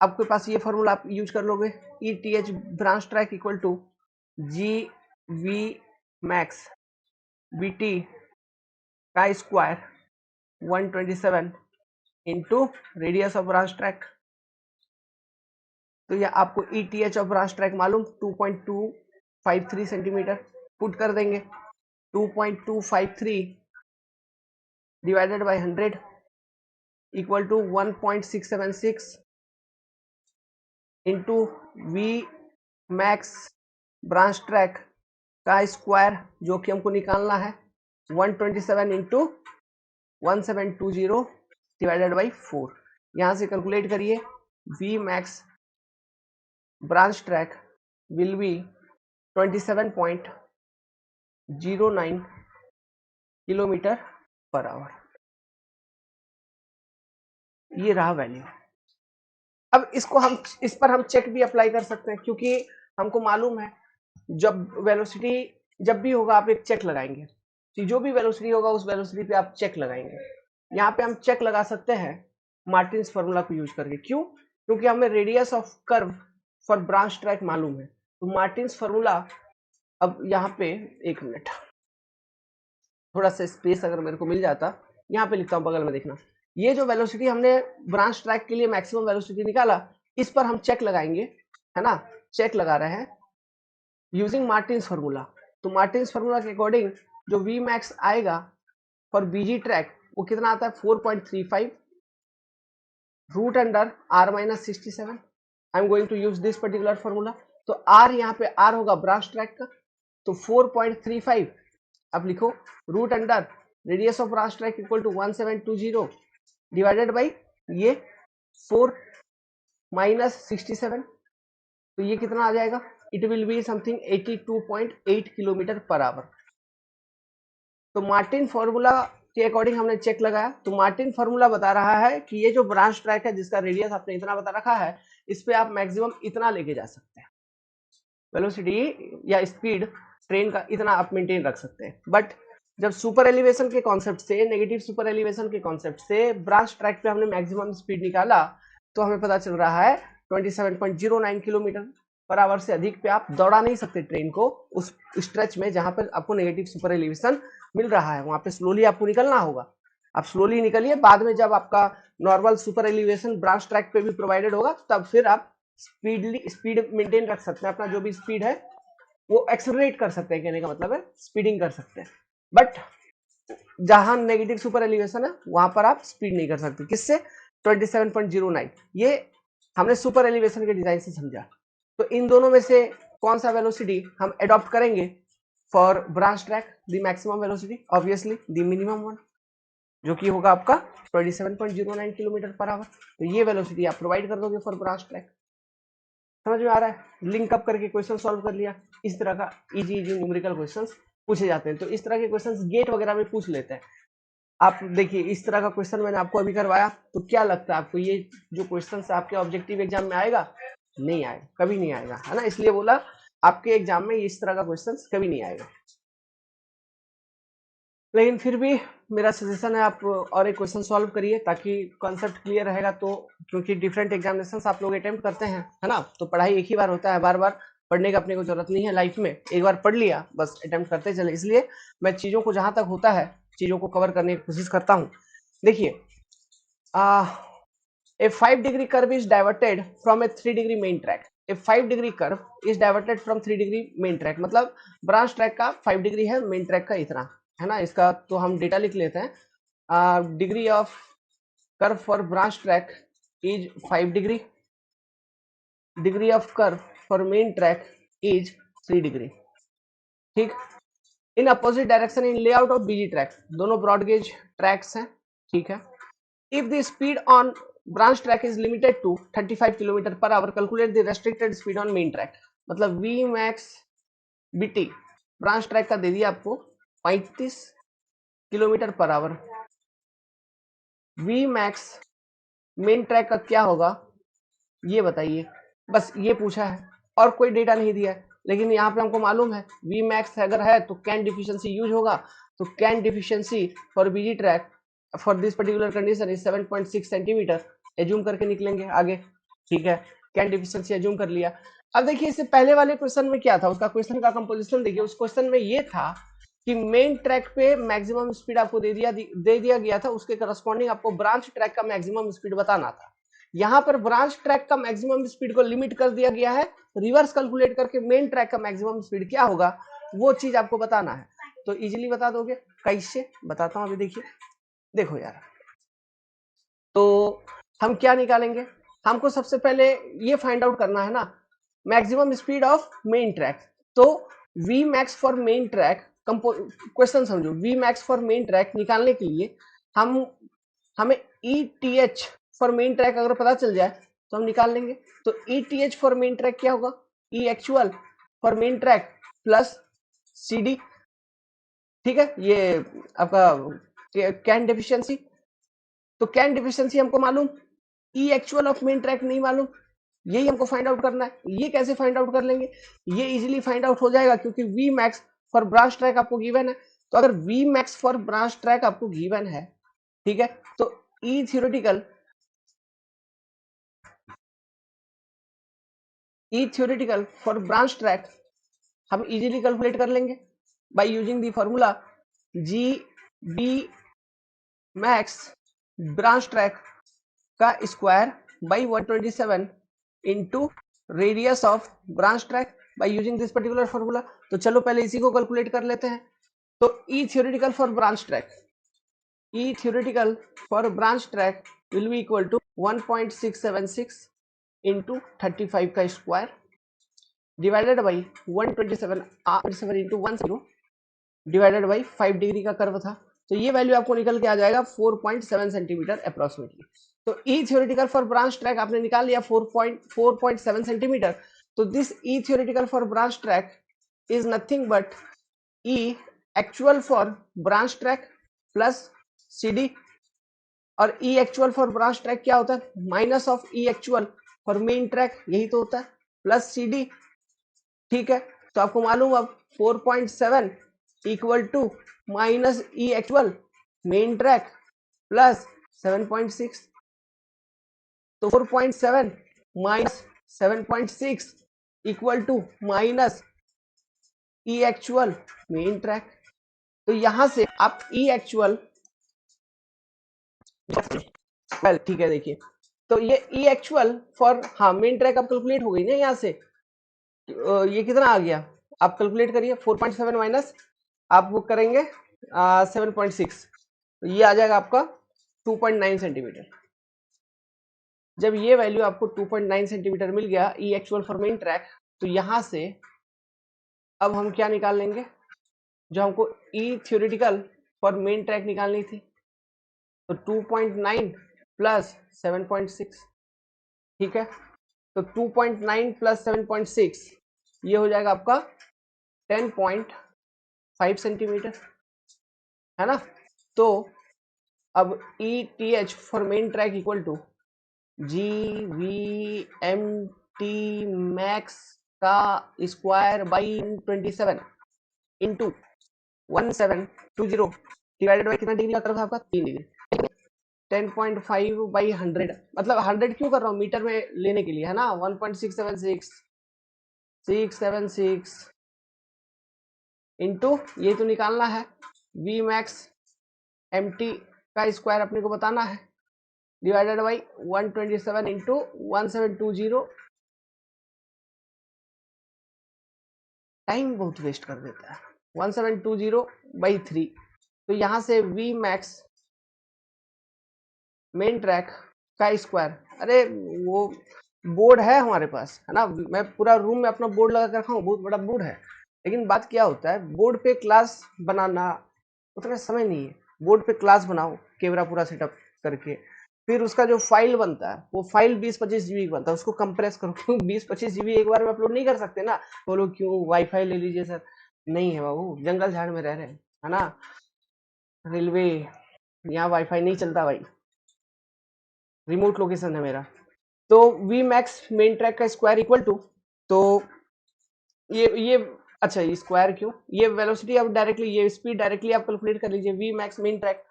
A: आपके पास ये फॉर्मूला आप यूज कर लोगे, ETH branch track equal to GV max BT का square 127 into radius of branch track. तो ये आपको ETH ऑफ ब्रांच ट्रैक मालूम 2.253 सेंटीमीटर, पुट कर देंगे 2.253 divided by 100 equal to 1.676 into V max branch track का स्क्वायर जो कि हमको निकालना है 127 इंटू 1720 डिवाइडेड बाई 4। यहाँ से कैलकुलेट करिए, V max branch track will B 27.09 kilometre per our. ये रहा वैल्यू। अब इसको हम इस पर हम चेक भी अप्लाई कर सकते हैं, क्योंकि हमको मालूम है जब वेलोसिटी जब भी होगा आप एक चेक लगाएंगे, तो जो भी वेलोसिटी होगा उस वेलोसिटी पे आप चेक लगाएंगे। यहाँ पे हम चेक लगा सकते हैं मार्टिन्स फार्मूला को यूज करके। क्यों? क्योंकि हमें radius of curve for branch track मालूम है। तो मार्टिन्स फार्मूला, अब यहाँ पे एक मिनट, थोड़ा सा स्पेस अगर मेरे को मिल जाता, यहाँ पे लिखता हूँ, बगल में देखना। ये जो वेलोसिटी हमने ब्रांच ट्रैक के लिए मैक्सिमम वेलोसिटी निकाला, इस पर हम चेक लगाएंगे, है ना। चेक लगा रहे हैं यूजिंग मार्टिन्स फार्मूला। तो मार्टिन्स फार्मूला के अकॉर्डिंग जो वी मैक्स आएगा फॉर बीजी ट्रैक वो कितना आता है 4.35 root under r minus 67। I am going to use this particular formula. तो r यहाँ पे r होगा ब्रांच ट्रैक का, तो 4.35 अब लिखो root under radius of branch track equal to 1720 divided by ये 4 माइनस 67। तो ये कितना आ जाएगा, it will be something 82.8 kilometre per hour. तो मार्टिन फॉर्मूला के अकॉर्डिंग हमने चेक लगाया, तो मार्टिन फॉर्मूला बता रहा है कि ये जो ब्रांच ट्रैक है जिसका रेडियस आपने इतना बता रखा है, इस पे आप मैक्सिमम इतना लेके जा सकते हैं, वेलोसिटी या स्पीड ट्रेन का इतना आप मेंटेन रख सकते हैं। बट जब सुपर एलिवेशन के कॉन्सेप्ट से, नेगेटिव सुपर एलिवेशन के कॉन्सेप्ट से ब्रांच ट्रैक पे हमने मैक्सिमम स्पीड निकाला, तो हमें पता चल रहा है 27.09 किलोमीटर पर आवर से अधिक पे आप दौड़ा नहीं सकते ट्रेन को उस स्ट्रेच में जहां पर आपको नेगेटिव सुपर एलिवेशन मिल रहा है। वहां पे स्लोली आपको निकलना होगा, आप स्लोली निकलिए। बाद में जब आपका normal super elevation branch track पे भी प्रोवाइडेड होगा, तब फिर आप स्पीड मेंटेन रख सकते हैं, अपना जो भी स्पीड है वो एक्सेलरेट कर सकते हैं, कहने का मतलब है स्पीडिंग कर सकते हैं। बट जहां नेगेटिव सुपर एलिवेशन है वहां पर आप स्पीड नहीं कर सकते। किससे? 27.09। ये हमने सुपर एलिवेशन के डिजाइन से समझा। तो इन दोनों में से कौन सा वेलोसिटी हम अडॉप्ट करेंगे for branch track? The maximum velocity, obviously the minimum one, जो कि होगा आपका 27.09 किलोमीटर पर आवर। तो ये वेलोसिटी आप प्रोवाइड कर दोगे फॉर ब्रांच ट्रैक। समझ में आ रहा है? लिंक अप करके क्वेश्चन सॉल्व कर लिया। इस तरह का इजी न्यूमेरिकल क्वेश्चंस पूछे जाते हैं। तो इस तरह के क्वेश्चंस गेट वगैरह में पूछ लेते हैं। आप देखिए इस तरह का क्वेश्चन मैंने आपको अभी करवाया, तो क्या लगता है आपको ये जो क्वेश्चन आपके ऑब्जेक्टिव एग्जाम में आएगा? नहीं आएगा, कभी नहीं आएगा, है ना। इसलिए बोला आपके एग्जाम में इस तरह का क्वेश्चन कभी नहीं आएगा। लेकिन फिर भी मेरा सजेशन है आप और एक क्वेश्चन सॉल्व करिए, ताकि कॉन्सेप्ट क्लियर रहेगा। तो क्योंकि डिफरेंट एग्जामिनेशन आप लोग अटेम्प्ट करते हैं, है ना, तो पढ़ाई एक ही बार होता है, बार बार पढ़ने का अपने को जरूरत नहीं है लाइफ में। एक बार पढ़ लिया बस, अटेम्प्ट करते चले। इसलिए मैं चीजों को जहां तक होता है चीजों को कवर करने की कोशिश करता हूँ। देखिए, a 5 degree curve is diverted from a 3 degree main track. A 5 degree curve is diverted from 3 degree main track। मतलब ब्रांच ट्रैक का 5 डिग्री है, मेन ट्रैक का इतना है ना। इसका तो हम डेटा लिख लेते हैं। Degree of curve for branch track is 5 degree, degree of curve for main track is 3 degree. ठीक, in opposite direction in layout of BG track, दोनों ब्रॉड गेज ट्रैक्स हैं, ठीक है। If the speed on branch track is limited to 35 kilometre per hour, calculate the restricted speed on main track. मतलब V max BT branch track का दे दिया आपको 35 kilometre per hour, V max main track का क्या होगा ये बताइए, बस ये पूछा है और कोई डेटा नहीं दिया है। लेकिन यहाँ पे हमको मालूम है वी मैक्स अगर है तो कैन डिफिशियंसी यूज होगा, तो cant deficiency for BG track for this particular condition is 7.6 centimetre, assume करके निकलेंगे आगे, ठीक है। कैन डिफिशियंसी एज्यूम कर लिया। अब देखिए इससे पहले वाले क्वेश्चन में क्या था, उसका क्वेश्चन का कंपोजिशन देखिए। उस क्वेश्चन में ये था कि मेन ट्रैक पे मैक्सिमम स्पीड आपको दे दिया गया था, उसके करस्पॉन्डिंग आपको ब्रांच ट्रैक का मैक्सिमम स्पीड बताना था। यहाँ पर ब्रांच ट्रैक का मैक्सिमम स्पीड को लिमिट कर दिया गया है, रिवर्स कैलकुलेट करके मेन ट्रैक का मैक्सिमम स्पीड क्या होगा वो चीज आपको बताना है। तो इजीली बता दोगे, कैसे बताता हूं अभी देखिए। देखो यार, तो हम क्या निकालेंगे, हमको सबसे पहले ये फाइंड आउट करना है ना maximum speed of main track. तो V max for main track, question समझो, V max for main track निकालने के लिए हमें E T H for main track अगर पता चल जाए तो हम निकाल लेंगे। तो E T H for main track क्या होगा, E actual for main track plus C D, ठीक है। ये आपका कैन डेफिशिएंसी, तो कैन डिफिशियंसी हमको मालूम, E actual of main track नहीं मालूम, यही हमको फाइंड आउट करना है। ये कैसे फाइंड आउट कर लेंगे, ये इजीली फाइंड आउट हो जाएगा क्योंकि V max for branch track आपको गिवन है। तो अगर V max for branch track आपको गिवन है, ठीक है, तो E theoretical for branch track हम इजीली कैलकुलेट कर लेंगे by using the formula G B max branch track का square by 127 into radius of branch track by using this particular formula. तो चलो पहले इसी को कैलकुलेट कर लेते हैं। तो E theoretical for branch track, E theoretical for branch track will be equal to 1.676 into 35 का square divided by 127 into 10 divided by 5 degree का कर्व था। तो ये वैल्यू आपको निकल के आ जाएगा 4.7 सेंटीमीटर अप्रोक्सीमेटली। तो E theoretical for branch track आपने निकाल लिया 4.7 सेंटीमीटर। तो this E theoretical for branch track is nothing but E actual for branch track plus C D, और E actual for branch track क्या होता है, minus of E actual for main track, यही तो होता है, प्लस सी डी, ठीक है। तो आपको मालूम अब 4.7 equal to minus E actual main track plus 7.6, तो 4.7 minus 7.6 equal to minus E actual main track. तो यहां से आप ई एक्चुअल, ठीक है देखिए, तो ये ई एक्चुअल फॉर हाँ मेन ट्रैक अब कैलकुलेट हो गई ना यहाँ से। ये कितना आ गया आप कैलकुलेट करिए, 4.7 माइनस आप वो करेंगे 7.6, तो ये आ जाएगा आपका 2.9 सेंटीमीटर। जब ये वैल्यू आपको 2.9 सेंटीमीटर मिल गया ई एक्चुअल फॉर मेन ट्रैक, तो यहां से अब हम क्या निकाल लेंगे, जो हमको ई थ्योरेटिकल फॉर मेन ट्रैक निकालनी थी, तो 2.9 प्लस 7.6, ठीक है। तो 2.9 प्लस 7.6 ये हो जाएगा आपका 10.5 सेंटीमीटर, है ना। तो अब E T H for main track equal to G V M T max का square by 27 into 1720 divided by कितना डिग्री का कर्व था आपका, 3 डिग्री, 10.5 बाई 100, मतलब 100 क्यों कर रहा हूँ मीटर में लेने के लिए, है ना, 1.676 इंटू ये तो निकालना है वी मैक्स एम टी का स्क्वायर अपने को बताना है डिवाइडेड बाई 127 इंटू 1720, टाइम बहुत वेस्ट कर देता है, 1720 बाई 3। तो यहां से वी मैक्स मेन ट्रैक का स्क्वायर, अरे वो बोर्ड है हमारे पास, है ना, मैं पूरा रूम में अपना बोर्ड लगा कर रखा हूँ, बहुत बड़ा बोर्ड है, लेकिन बात क्या होता है, बोर्ड पे क्लास बनाना उतना समय नहीं है। बोर्ड पे क्लास बनाओ कैमरा पूरा सेटअप करके, फिर उसका जो फाइल बनता है वो फाइल 20-25 जीबी बनता है, उसको कंप्रेस करो, क्यों 20-25 जीबी एक बार में अपलोड नहीं कर सकते ना। बोलो क्यों, वाईफाई ले लीजिए सर। नहीं है बाबू, जंगल झाड़ में रह रहे हैं, है ना, रेलवे, यहाँ वाईफाई नहीं चलता भाई, रिमोट लोकेशन है मेरा। तो वी मैक्स मेन ट्रैक का स्क्वायर इक्वल टू, तो ये अच्छा, ये स्क्वायर क्यों, ये वेलोसिटी आप डायरेक्टली, ये स्पीड डायरेक्टली आप कैलकुलेट कर लीजिए, वी मैक्स मेन ट्रैक।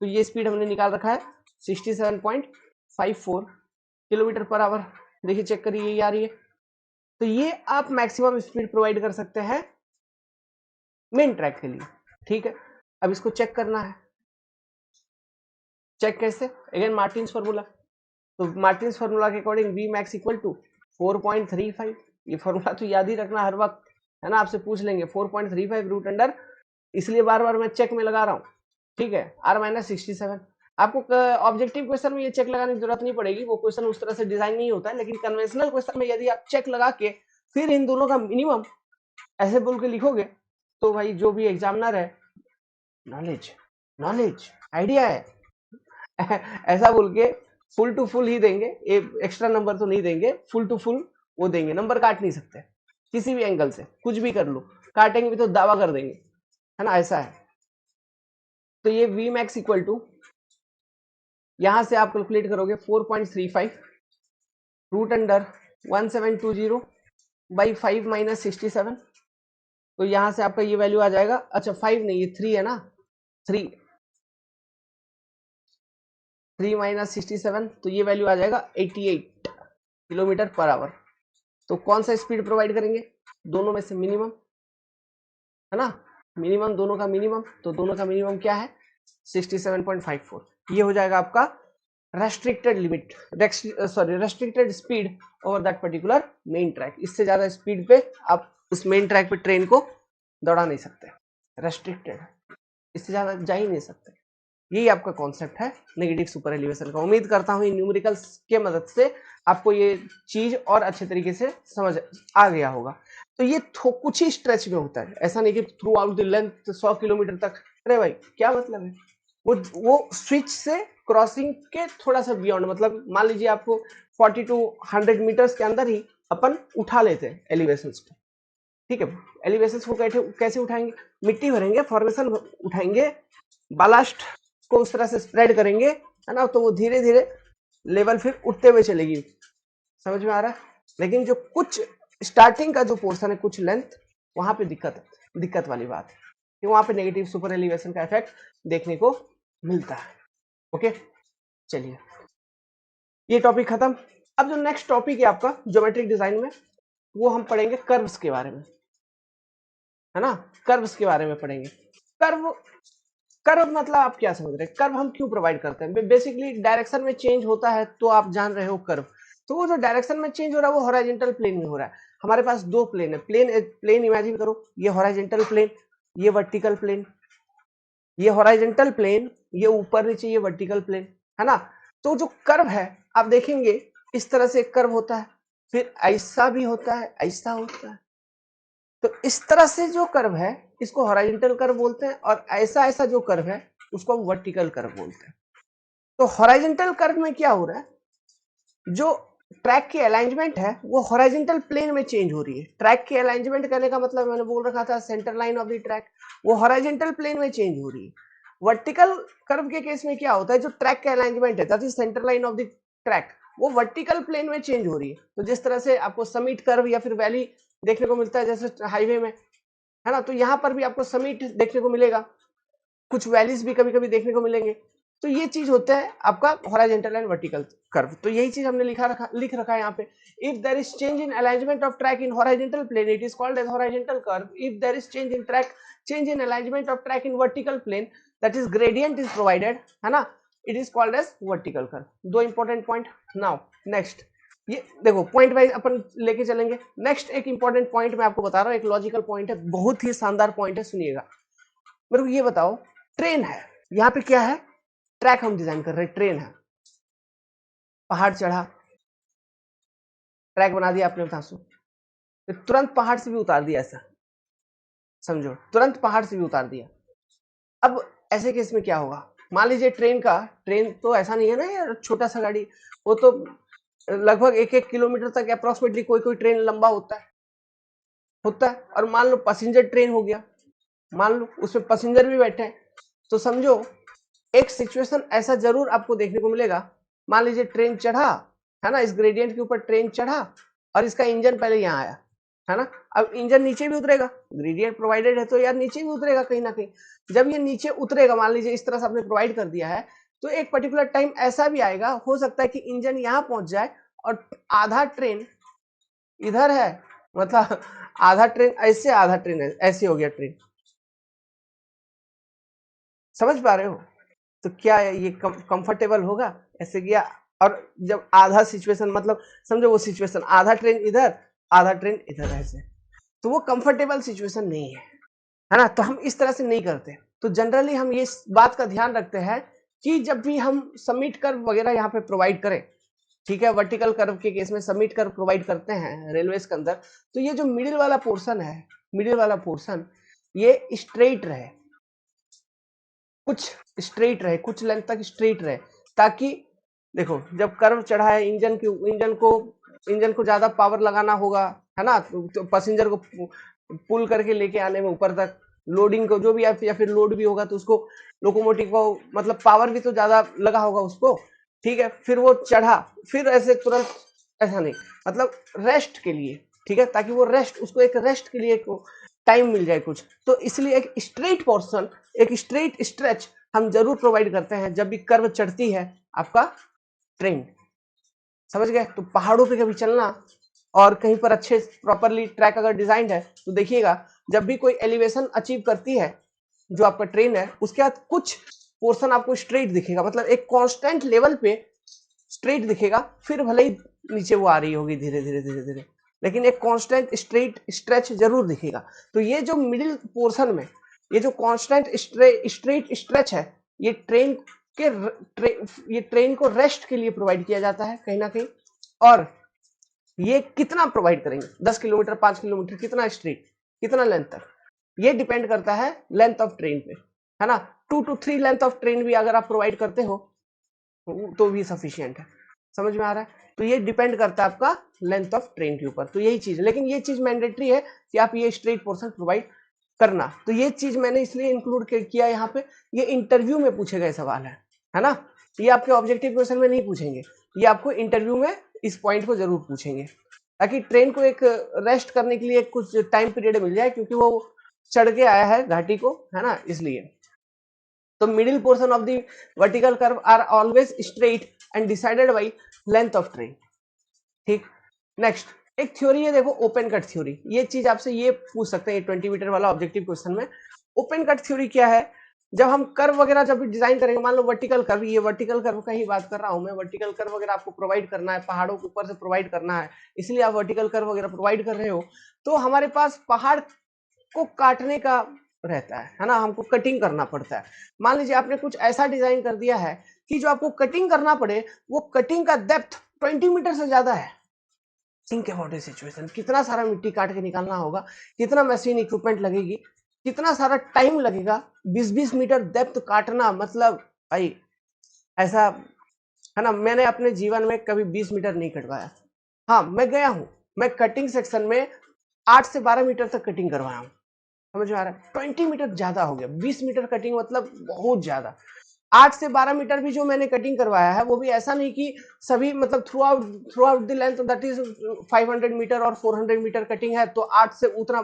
A: तो ये स्पीड हमने निकाल रखा है 67.54 किलोमीटर पर आवर। देखिए चेक करिए, ये आ रही है। तो ये आप मैक्सिमम स्पीड प्रोवाइड कर सकते हैं मेन ट्रैक के लिए, ठीक है। अब इसको चेक करना है, चेक कैसे, अगेन मार्टिन्स फार्मूला। तो मार्टिन्स फार्मूला के according V max equal to 4.35, ये फार्मूला तो याद ही रखना हर वक्त, है ना, आपसे पूछ लेंगे 4.35 रूट अंडर, इसलिए बार बार मैं चेक में लगा रहा हूँ, ठीक है, आर माइनस 67। आपको ऑब्जेक्टिव क्वेश्चन में ये चेक लगाने की जरूरत नहीं पड़ेगी, वो क्वेश्चन उस तरह से डिजाइन नहीं होता है, लेकिन कन्वेंशनल क्वेश्चन में यदि आप चेक लगा के फिर इन दोनों का मिनिमम ऐसे बोल के लिखोगे, तो भाई जो भी एग्जामिनर है, नॉलेज नॉलेज आइडिया है ऐसा बोल के फुल टू फुल ही देंगे, एक्स्ट्रा नंबर तो नहीं देंगे, फुल टू फुल वो देंगे, नंबर काट नहीं सकते किसी भी एंगल से, कुछ भी कर लो, काटेंगे भी तो दावा कर देंगे, है ना, ऐसा है। तो ये वी मैक्स इक्वल टू, यहां से आप कैलकुलेट करोगे 4.35 रूट अंडर 1720 बाई 5 माइनस 67। तो यहां से आपका ये वैल्यू आ जाएगा, अच्छा 5 नहीं, ये 3 है ना, 3 3 माइनस 67, तो ये वैल्यू आ जाएगा 88 किलोमीटर पर आवर। तो कौन सा स्पीड प्रोवाइड करेंगे, दोनों में से मिनिमम, है ना, मिनिमम, दोनों का मिनिमम, तो दोनों का मिनिमम क्या है 67.54, ये हो जाएगा आपका restricted limit, sorry restricted speed over that particular main track. इससे ज्यादा स्पीड पे आप उस मेन ट्रैक पे ट्रेन को दौड़ा नहीं सकते, रेस्ट्रिक्टेड, इससे ज्यादा जा ही नहीं सकते। यही आपका कॉन्सेप्ट है नेगेटिव सुपर एलिवेशन का। उम्मीद करता हूं इन न्यूमेरिकल्स के मदद से आपको ये चीज और अच्छे तरीके से समझ आ गया होगा। तो ये कुछ ही स्ट्रेच में होता है, ऐसा नहीं कि through out the length 100 kilometre तक, अरे भाई क्या मतलब है, वो स्विच से क्रॉसिंग के थोड़ा सा बियॉन्ड, मतलब मान लीजिए आपको 40 टू 100 मीटर्स के अंदर ही अपन उठा लेते हैं एलिवेशंस को, ठीक है। एलिवेशंस को कैसे उठाएंगे, मिट्टी भरेंगे, फॉर्मेशन उठाएंगे, बालास्ट को उस तरह से स्प्रेड करेंगे, है ना, तो वो धीरे धीरे लेवल फिर उठते हुए चलेगी, समझ में आ रहा है। लेकिन जो कुछ स्टार्टिंग का जो पोर्शन है, कुछ लेंथ, वहां पे दिक्कत वाली बात है कि वहां पे नेगेटिव सुपर एलिवेशन का इफेक्ट देखने को मिलता है। ओके, चलिए ये टॉपिक खत्म। अब जो नेक्स्ट टॉपिक है आपका ज्योमेट्रिक डिजाइन में, वो हम पढ़ेंगे कर्व्स के बारे में, है ना, कर्व्स के बारे में पढ़ेंगे। कर्व, कर्व मतलब आप क्या समझ रहे हैं, कर्व हम क्यों प्रोवाइड करते हैं, बेसिकली डायरेक्शन में चेंज होता है, तो आप जान रहे हो कर्व। तो वो जो डायरेक्शन में चेंज हो रहा है वो हॉरिजॉन्टल प्लेन में हो रहा है। हमारे पास दो प्लेन है, प्लेन इमेजिन करो, ये हॉरिजॉन्टल प्लेन, ये वर्टिकल प्लेन, ये हॉरिजॉन्टल प्लेन, ये ऊपर नीचे, ये वर्टिकल प्लेन, है ना। तो जो कर्व है आप देखेंगे इस तरह से कर्व होता है, फिर ऐसा भी होता है, ऐसा होता है। तो इस तरह से जो कर्व है इसको हॉरिजॉन्टल कर्व बोलते हैं, और ऐसा ऐसा जो कर्व है उसको हम वर्टिकल कर्व बोलते हैं। तो हॉरिजॉन्टल कर्व में क्या हो रहा है, जो ट्रैक की अलाइनमेंट है वो हॉरिजॉन्टल प्लेन में चेंज हो रही है। ट्रैक की अलाइनमेंट करने का मतलब मैंने बोल रखा था centre line of the track, वो हॉरिजॉन्टल प्लेन में चेंज हो रही है। वर्टिकल कर्व के केस में क्या होता है, जो ट्रैक का अलाइनमेंट है that is centre line of the track, वो वर्टिकल प्लेन में चेंज हो रही है। तो जिस तरह से आपको समिट कर्व या फिर वैली देखने को मिलता है जैसे हाईवे में, है ना, तो यहाँ पर भी आपको समिट देखने को मिलेगा, कुछ वैलीज भी कभी कभी देखने को मिलेंगे। तो ये चीज होता है आपका हॉरिजॉन्टल एंड वर्टिकल कर्व। तो यही चीज हमने लिख रखा है यहाँ पे, if there is change in alignment of track in horizontal plane it is called as horizontal curve, if there is change in track, change in alignment of track in vertical plane that is gradient is provided, है ना, it is called as vertical curve. दो important point. Now next, ये देखो point wise अपन लेके चलेंगे। Next एक important point मैं आपको बता रहा हूँ, एक लॉजिकल पॉइंट है, बहुत ही शानदार पॉइंट है, सुनिएगा। मेरे को ये बताओ, ट्रेन है, यहाँ पे क्या है, ट्रैक हम डिजाइन कर रहे हैं, ट्रेन है, पहाड़ चढ़ा, ट्रैक बना दिया आपने, बतासो तुरंत पहाड़ से भी उतार दिया ऐसा, समझो, तुरंत पहाड़ से भी उतार दिया। अब ऐसे केस में क्या होगा, मान लीजिए ट्रेन तो ऐसा नहीं है ना यार छोटा सा गाड़ी, वो तो लगभग 1-1 किलोमीटर तक अप्रोक्सीमेटली कोई कोई ट्रेन लंबा होता है। और मान लो पैसेंजर ट्रेन हो गया, मान लो उसमें पैसेंजर भी बैठे हैं, तो समझो एक सिचुएशन ऐसा जरूर आपको देखने को मिलेगा। मान लीजिए ट्रेन चढ़ा, है ना, इस ग्रेडियंट के ऊपर ट्रेन चढ़ा और इसका इंजन पहले यहाँ आया, है ना। अब इंजन नीचे भी उतरेगा, ग्रेडियंट प्रोवाइडेड है तो यार नीचे भी उतरेगा कहीं ना कहीं। जब ये नीचे उतरेगा, मान लीजिए इस तरह से आपने प्रोवाइड कर दिया है, तो एक पर्टिकुलर टाइम ऐसा भी आएगा, हो सकता है कि इंजन यहाँ पहुंच जाए और आधा ट्रेन इधर है, मतलब आधा ट्रेन ऐसे, आधा ट्रेन ऐसे हो गया ट्रेन। समझ पा रहे हो? तो क्या ये कंफर्टेबल होगा ऐसे किया? और जब आधा सिचुएशन, मतलब समझो वो सिचुएशन आधा ट्रेन इधर, आधा ट्रेन इधर, ऐसे, तो वो कंफर्टेबल सिचुएशन नहीं है ना। तो हम इस तरह से नहीं करते। तो जनरली हम ये बात का ध्यान रखते हैं कि जब भी हम सबमिट कर्व वगैरह यहाँ पे प्रोवाइड करें, ठीक है, वर्टिकल कर्व के केस में सबमिट कर्व प्रोवाइड करते हैं रेलवेज के अंदर, तो ये जो मिडिल वाला पोर्शन है, मिडिल वाला पोर्शन ये स्ट्रेट रहे, कुछ स्ट्रेट रहे, कुछ लेंथ तक स्ट्रेट रहे, ताकि देखो जब कर्व चढ़ा है इंजन को ज्यादा पावर लगाना होगा, है ना, तो पैसेंजर को पुल करके लेके आने में ऊपर तक, लोडिंग को जो भी या फिर लोड भी होगा तो उसको, लोकोमोटिव को मतलब पावर भी तो ज्यादा लगा होगा उसको, ठीक है। फिर वो चढ़ा, फिर ऐसे तुरंत ऐसा नहीं, मतलब रेस्ट के लिए, ठीक है, ताकि वो रेस्ट, उसको एक रेस्ट के लिए टाइम मिल जाए कुछ, तो इसलिए एक स्ट्रेट पोर्शन, एक स्ट्रेट स्ट्रेच हम जरूर प्रोवाइड करते हैं जब भी कर्व चढ़ती है आपका ट्रेन। समझ गए? तो पहाड़ों पे कभी चलना और कहीं पर अच्छे प्रॉपरली ट्रैक अगर डिजाइन है तो देखिएगा, जब भी कोई एलिवेशन अचीव करती है जो आपका ट्रेन है, उसके बाद कुछ पोर्शन आपको स्ट्रेट दिखेगा, मतलब एक कांस्टेंट लेवल पे स्ट्रेट दिखेगा, फिर भले ही नीचे वो आ रही होगी धीरे धीरे धीरे धीरे, लेकिन एक कांस्टेंट स्ट्रेट स्ट्रेच जरूर दिखेगा। तो ये जो मिडिल पोर्शन में ये जो कांस्टेंट स्ट्रेट स्ट्रेच है, ये ये ट्रेन को रेस्ट के लिए प्रोवाइड किया जाता है कहीं ना कहीं। और ये कितना प्रोवाइड करेंगे, 10 किलोमीटर, 5 किलोमीटर, कितना स्ट्रेट, कितना लेंथ तक, ये डिपेंड करता है लेंथ ऑफ ट्रेन पे, है ना। 2 to 3 लेंथ ऑफ ट्रेन भी अगर आप प्रोवाइड करते हो तो भी सफिशियंट है। समझ में आ रहा है? तो ये डिपेंड करता है आपका लेंथ ऑफ ट्रेन के ऊपर। तो यही चीज है, लेकिन ये चीज मैंडेटरी है कि आप ये स्ट्रेट पोर्शन प्रोवाइड करना। तो ये चीज मैंने इसलिए इंक्लूड किया यहाँ पे, ये इंटरव्यू में पूछे गए सवाल है ना। ये आपके ऑब्जेक्टिव क्वेश्चन में नहीं पूछेंगे, ये आपको इंटरव्यू में इस पॉइंट को जरूर पूछेंगे, ताकि ट्रेन को एक रेस्ट करने के लिए कुछ टाइम पीरियड मिल जाए, क्योंकि वो चढ़ के आया है घाटी को, है ना, इसलिए। तो middle portion of the vertical curve are always straight and decided by length of train. ठीक, नेक्स्ट एक थ्योरी है, देखो ओपन कट थ्योरी। ये चीज आपसे ये पूछ सकते हैं 20 मीटर वाला ऑब्जेक्टिव क्वेश्चन में। ओपन कट थ्योरी क्या है? जब हम कर्व वगैरह जब भी डिजाइन करेंगे, मान लो वर्टिकल कर्व, ये वर्टिकल कर्व का ही बात कर रहा हूं मैं, वर्टिकल कर्व वगैरह आपको प्रोवाइड करना है, पहाड़ों के ऊपर से प्रोवाइड करना है, इसलिए आप वर्टिकल कर्व वगैरह प्रोवाइड कर रहे हो। तो हमारे पास पहाड़ को काटने का रहता है ना, हमको कटिंग करना पड़ता है। मान लीजिए आपने कुछ ऐसा डिजाइन कर दिया है कि जो आपको कटिंग करना पड़े, वो कटिंग का डेप्थ 20 मीटर से ज्यादा है। थिंक अबाउट ए सिचुएशन, कितना सारा मिट्टी काट के निकालना होगा, कितना मशीन इक्विपमेंट लगेगी, कितना सारा टाइम लगेगा, 20-20 मीटर डेप्थ काटना, मतलब भाई ऐसा, है ना। मैंने अपने जीवन में कभी 20 मीटर नहीं कटवाया। हाँ, मैं गया हूं, मैं कटिंग सेक्शन में 8 से 12 मीटर तक कटिंग करवाया हूं। समझ में आ रहा है? 20 मीटर ज्यादा हो गया, 20 मीटर कटिंग मतलब बहुत ज्यादा। 8 से 12 मीटर भी जो मैंने कटिंग करवाया है, वो भी ऐसा नहीं कि सभी, मतलब throughout the length that is 500 metre और 400 मीटर कटिंग है तो 8 से उतना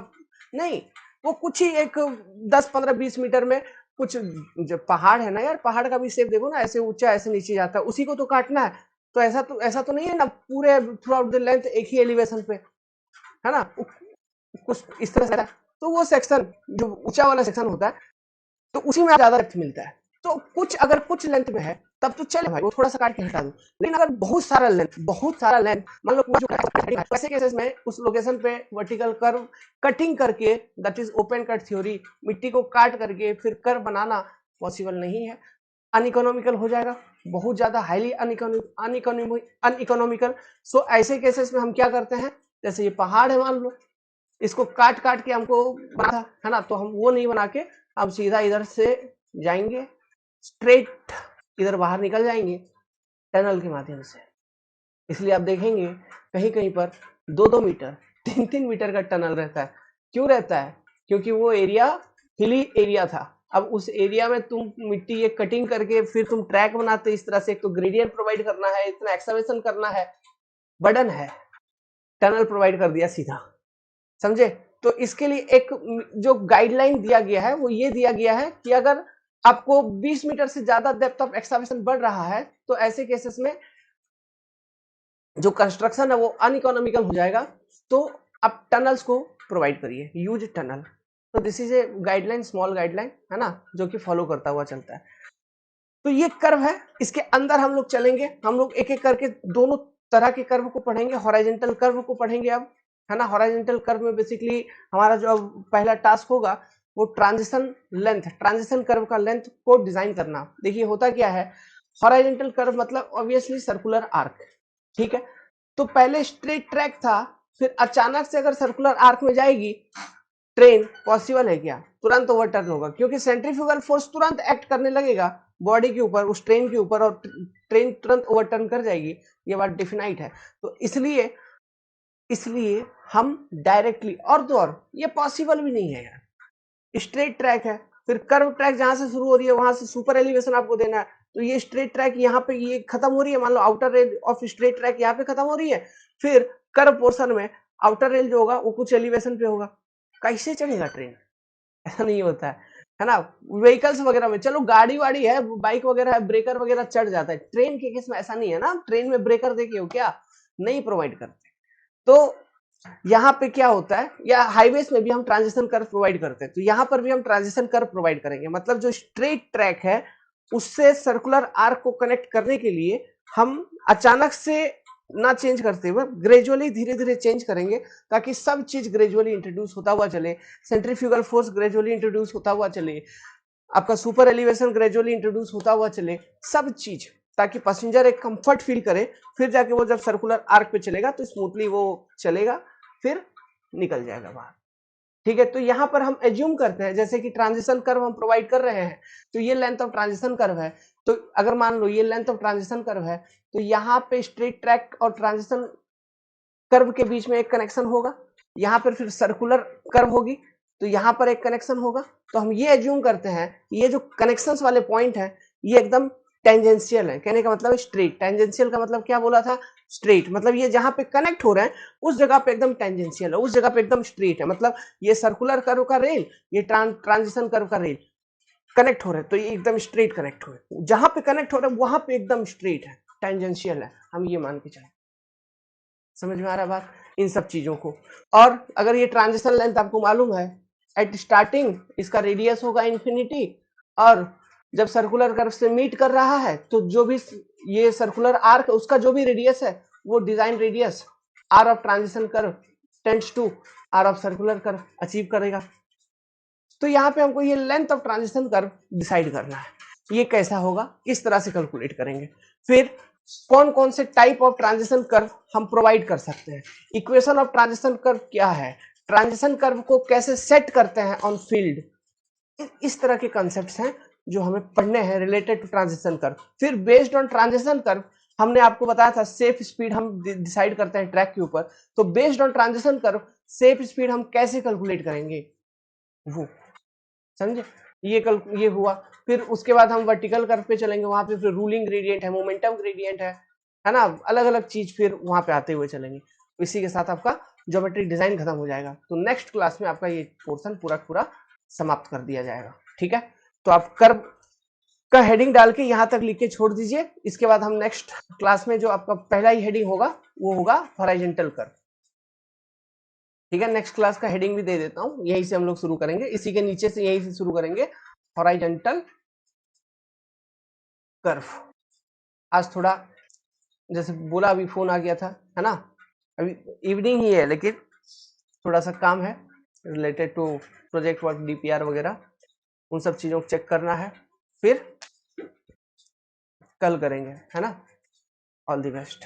A: नहीं, वो कुछ ही एक 10-15-20 मीटर में कुछ, जो पहाड़ है ना यार, पहाड़ का भी शेप देखो ना, ऐसे ऊंचा ऐसे नीचे जाता है, उसी को तो काटना है। तो ऐसा तो नहीं है ना पूरे थ्रू आउट द लेंथ एक ही एलिवेशन पे, है ना, कुछ इस तरह से। तो वो सेक्शन जो ऊंचा वाला सेक्शन होता है, तो उसी में ज्यादा लेंथ मिलता है। तो कुछ अगर कुछ लेंथ में है तब तो चले भाई, वो थोड़ा सा काट के हटा दो। लेकिन अगर बहुत सारा लेंथ, मान लो वैसे केसेस में उस लोकेशन पे वर्टिकल कर्व कटिंग करके, that is open cut theory, मिट्टी को काट करके फिर कर्व बनाना पॉसिबल नहीं है, अनइकोनॉमिकल हो जाएगा, बहुत ज्यादा हाईली अनइकोनॉमिकल। सो ऐसे केसेस में हम क्या करते हैं, जैसे ये पहाड़ है मान लो, इसको काट काट के हमको बना था, है ना, तो हम वो नहीं बना के हम सीधा इधर से जाएंगे, स्ट्रेट इधर बाहर निकल जाएंगे टनल के माध्यम से। इसलिए आप देखेंगे कहीं कहीं पर 2-2 मीटर 3-3 मीटर का टनल रहता है। क्यों रहता है? क्योंकि वो एरिया हिली एरिया था। अब उस एरिया में तुम मिट्टी ये कटिंग करके फिर तुम ट्रैक बनाते इस तरह से, एक तो ग्रेडियंट प्रोवाइड करना है, इतना एक्सकवेशन करना है, बर्डन है, टनल प्रोवाइड कर दिया सीधा, समझे? तो इसके लिए एक जो गाइडलाइन दिया गया है वो ये दिया गया है कि अगर आपको 20 मीटर से ज्यादा डेप्थ ऑफ एक्सकवेशन बढ़ रहा है तो ऐसे केसेस में जो कंस्ट्रक्शन है वो अनइकोनॉमिकल हो जाएगा, तो आप टनल्स को प्रोवाइड करिए, यूज टनल। तो this is a guideline, small guideline, है ना, जो कि फॉलो करता हुआ चलता है। तो ये कर्व है, इसके अंदर हम लोग चलेंगे, हम लोग एक एक करके दोनों तरह के कर्व को पढ़ेंगे। हॉरिजॉन्टल कर्व को पढ़ेंगे अब, है ना। हॉरिजॉन्टल कर्व में बेसिकली हमारा जो पहला टास्क होगा वो ट्रांजिशन लेंथ, ट्रांजिशन कर्व का लेंथ को डिजाइन करना। देखिए होता क्या है, हॉरिजॉन्टल कर्व मतलब ऑब्वियसली सर्कुलर आर्क, ठीक है। तो पहले स्ट्रेट ट्रैक था, फिर अचानक से अगर सर्कुलर आर्क में जाएगी ट्रेन, पॉसिबल है क्या? तुरंत ओवरटर्न होगा, क्योंकि सेंट्रीफ्यूगल फोर्स तुरंत एक्ट करने लगेगा बॉडी के ऊपर, उस ट्रेन के ऊपर, और ट्रेन तुरंत ओवरटर्न कर जाएगी। ये बात डिफिनाइट है। तो इसलिए इसलिए हम डायरेक्टली, और तो और ये पॉसिबल भी नहीं है यार। स्ट्रेट ट्रैक है, फिर कर्व ट्रैक जहां से शुरू हो रही है वहां से सुपर एलिवेशन आपको देना है, तो ये स्ट्रेट ट्रैक यहाँ पे ये खत्म हो रही है, मान लो outer rail of straight track यहाँ पे खत्म हो रही है, फिर कर्व पोर्शन में आउटर रेल जो होगा वो कुछ एलिवेशन पे होगा। कैसे चलेगा ट्रेन? ऐसा नहीं होता है ना। व्हीकल्स वगैरह में चलो गाड़ी वाड़ी है, बाइक वगैरह है, ब्रेकर वगैरह चढ़ जाता है, ट्रेन के केस में ऐसा नहीं है ना। ट्रेन में ब्रेकर देखे हो क्या? नहीं प्रोवाइड करते। तो यहाँ पे क्या होता है, या हाईवेज में भी हम ट्रांजिशन कर्व प्रोवाइड करते हैं, तो यहाँ पर भी हम ट्रांजिशन कर्व प्रोवाइड करेंगे। मतलब जो स्ट्रेट ट्रैक है उससे सर्कुलर आर्क को कनेक्ट करने के लिए हम अचानक से ना चेंज करते हुए ग्रेजुअली धीरे धीरे चेंज करेंगे, ताकि सब चीज ग्रेजुअली इंट्रोड्यूस होता हुआ चले, सेंट्रीफ्यूगल फोर्स ग्रेजुअली इंट्रोड्यूस होता हुआ चले, आपका सुपर एलिवेशन ग्रेजुअली इंट्रोड्यूस होता हुआ चले, सब चीज, ताकि पैसेंजर एक कंफर्ट फील करे। फिर जाके वो जब सर्कुलर आर्क पे चलेगा तो स्मूथली वो चलेगा, फिर निकल जाएगा बाहर, ठीक है। तो यहाँ पर हम एज्यूम करते हैं जैसे कि ट्रांजिशन कर्व हम प्रोवाइड कर रहे हैं, तो ये लेंथ ऑफ ट्रांजिशन कर्व है। तो अगर मान लो ये लेंथ ऑफ ट्रांजिशन कर्व है, तो यहाँ पे स्ट्रेट ट्रैक और ट्रांजिशन कर्व के बीच में एक कनेक्शन होगा, यहाँ पर फिर सर्कुलर कर्व होगी तो यहाँ पर एक कनेक्शन होगा। तो हम ये एज्यूम करते हैं ये जो कनेक्शंस वाले पॉइंट है ये एकदम टेंजेंशियल है। कहने का मतलब स्ट्रेट, टेंजेंशियल का मतलब क्या बोला था? स्ट्रेट, मतलब ये जहां पे कनेक्ट हो रहे हैं उस जगह पे एकदम टेंजेंशियल है, उस जगह पे एकदम स्ट्रेट है। मतलब ये सर्कुलर कर्व का रेल, ये ट्रांजिशन कर्व का रेल कनेक्ट हो रहे हैं तो ये एकदम स्ट्रेट कनेक्ट हो रहे हैं, जहां पे कनेक्ट हो रहे हैं वहां पे एकदम स्ट्रेट है, टेंजेंशियल है, हम ये मान के चले। समझ में आ रहा है बात इन सब चीजों को? और अगर ये ट्रांजिशन लेंथ आपको मालूम है, एट स्टार्टिंग इसका रेडियस होगा इन्फिनिटी, और जब सर्कुलर कर्व से मीट कर रहा है तो जो भी ये सर्कुलर आर्क उसका जो भी रेडियस है वो design radius R of transition curve tends to R of circular curve achieve करेगा। तो यहाँ पे हमको ये length of transition curve decide करना है, ये कैसा होगा, इस तरह से कैलकुलेट करेंगे। फिर कौन कौन से टाइप ऑफ ट्रांजिशन कर्व हम प्रोवाइड कर सकते हैं, इक्वेशन ऑफ ट्रांजिशन कर्व क्या है, ट्रांजिशन कर्व को कैसे सेट करते हैं ऑन फील्ड, इस तरह के कॉन्सेप्ट्स हैं जो हमें पढ़ने हैं रिलेटेड टू ट्रांजिशन कर्व। फिर बेस्ड ऑन ट्रांजिशन कर्व हमने आपको बताया था सेफ स्पीड हम डिसाइड करते हैं ट्रैक के ऊपर, तो based on transition curve safe speed हम कैसे कैलकुलेट करेंगे वो, समझे? ये हुआ। फिर उसके बाद हम वर्टिकल कर्व पे चलेंगे, वहां पे फिर रूलिंग ग्रेडियंट है, मोमेंटम ग्रेडियंट है ना, अलग अलग चीज फिर वहां पे आते हुए चलेंगे। इसी के साथ आपका ज्योमेट्रिक डिजाइन खत्म हो जाएगा। तो नेक्स्ट क्लास में आपका ये पोर्शन पूरा पूरा समाप्त कर दिया जाएगा, ठीक है। तो आप कर्व का हेडिंग डाल के यहाँ तक लिख के छोड़ दीजिए। इसके बाद हम नेक्स्ट क्लास में जो आपका पहला ही हेडिंग होगा वो होगा हॉरिजॉन्टल कर्व, ठीक है। नेक्स्ट क्लास का हेडिंग भी दे देता हूं, यहीं से हम लोग शुरू करेंगे, इसी के नीचे से यहीं से शुरू करेंगे, हॉरिजॉन्टल कर्व। आज थोड़ा जैसे बोला अभी फोन आ गया था, है ना, अभी इवनिंग ही है लेकिन थोड़ा सा काम है related to project work, DPR वगैरह, उन सब चीजों को चेक करना है, फिर कल करेंगे, है ना। All the best.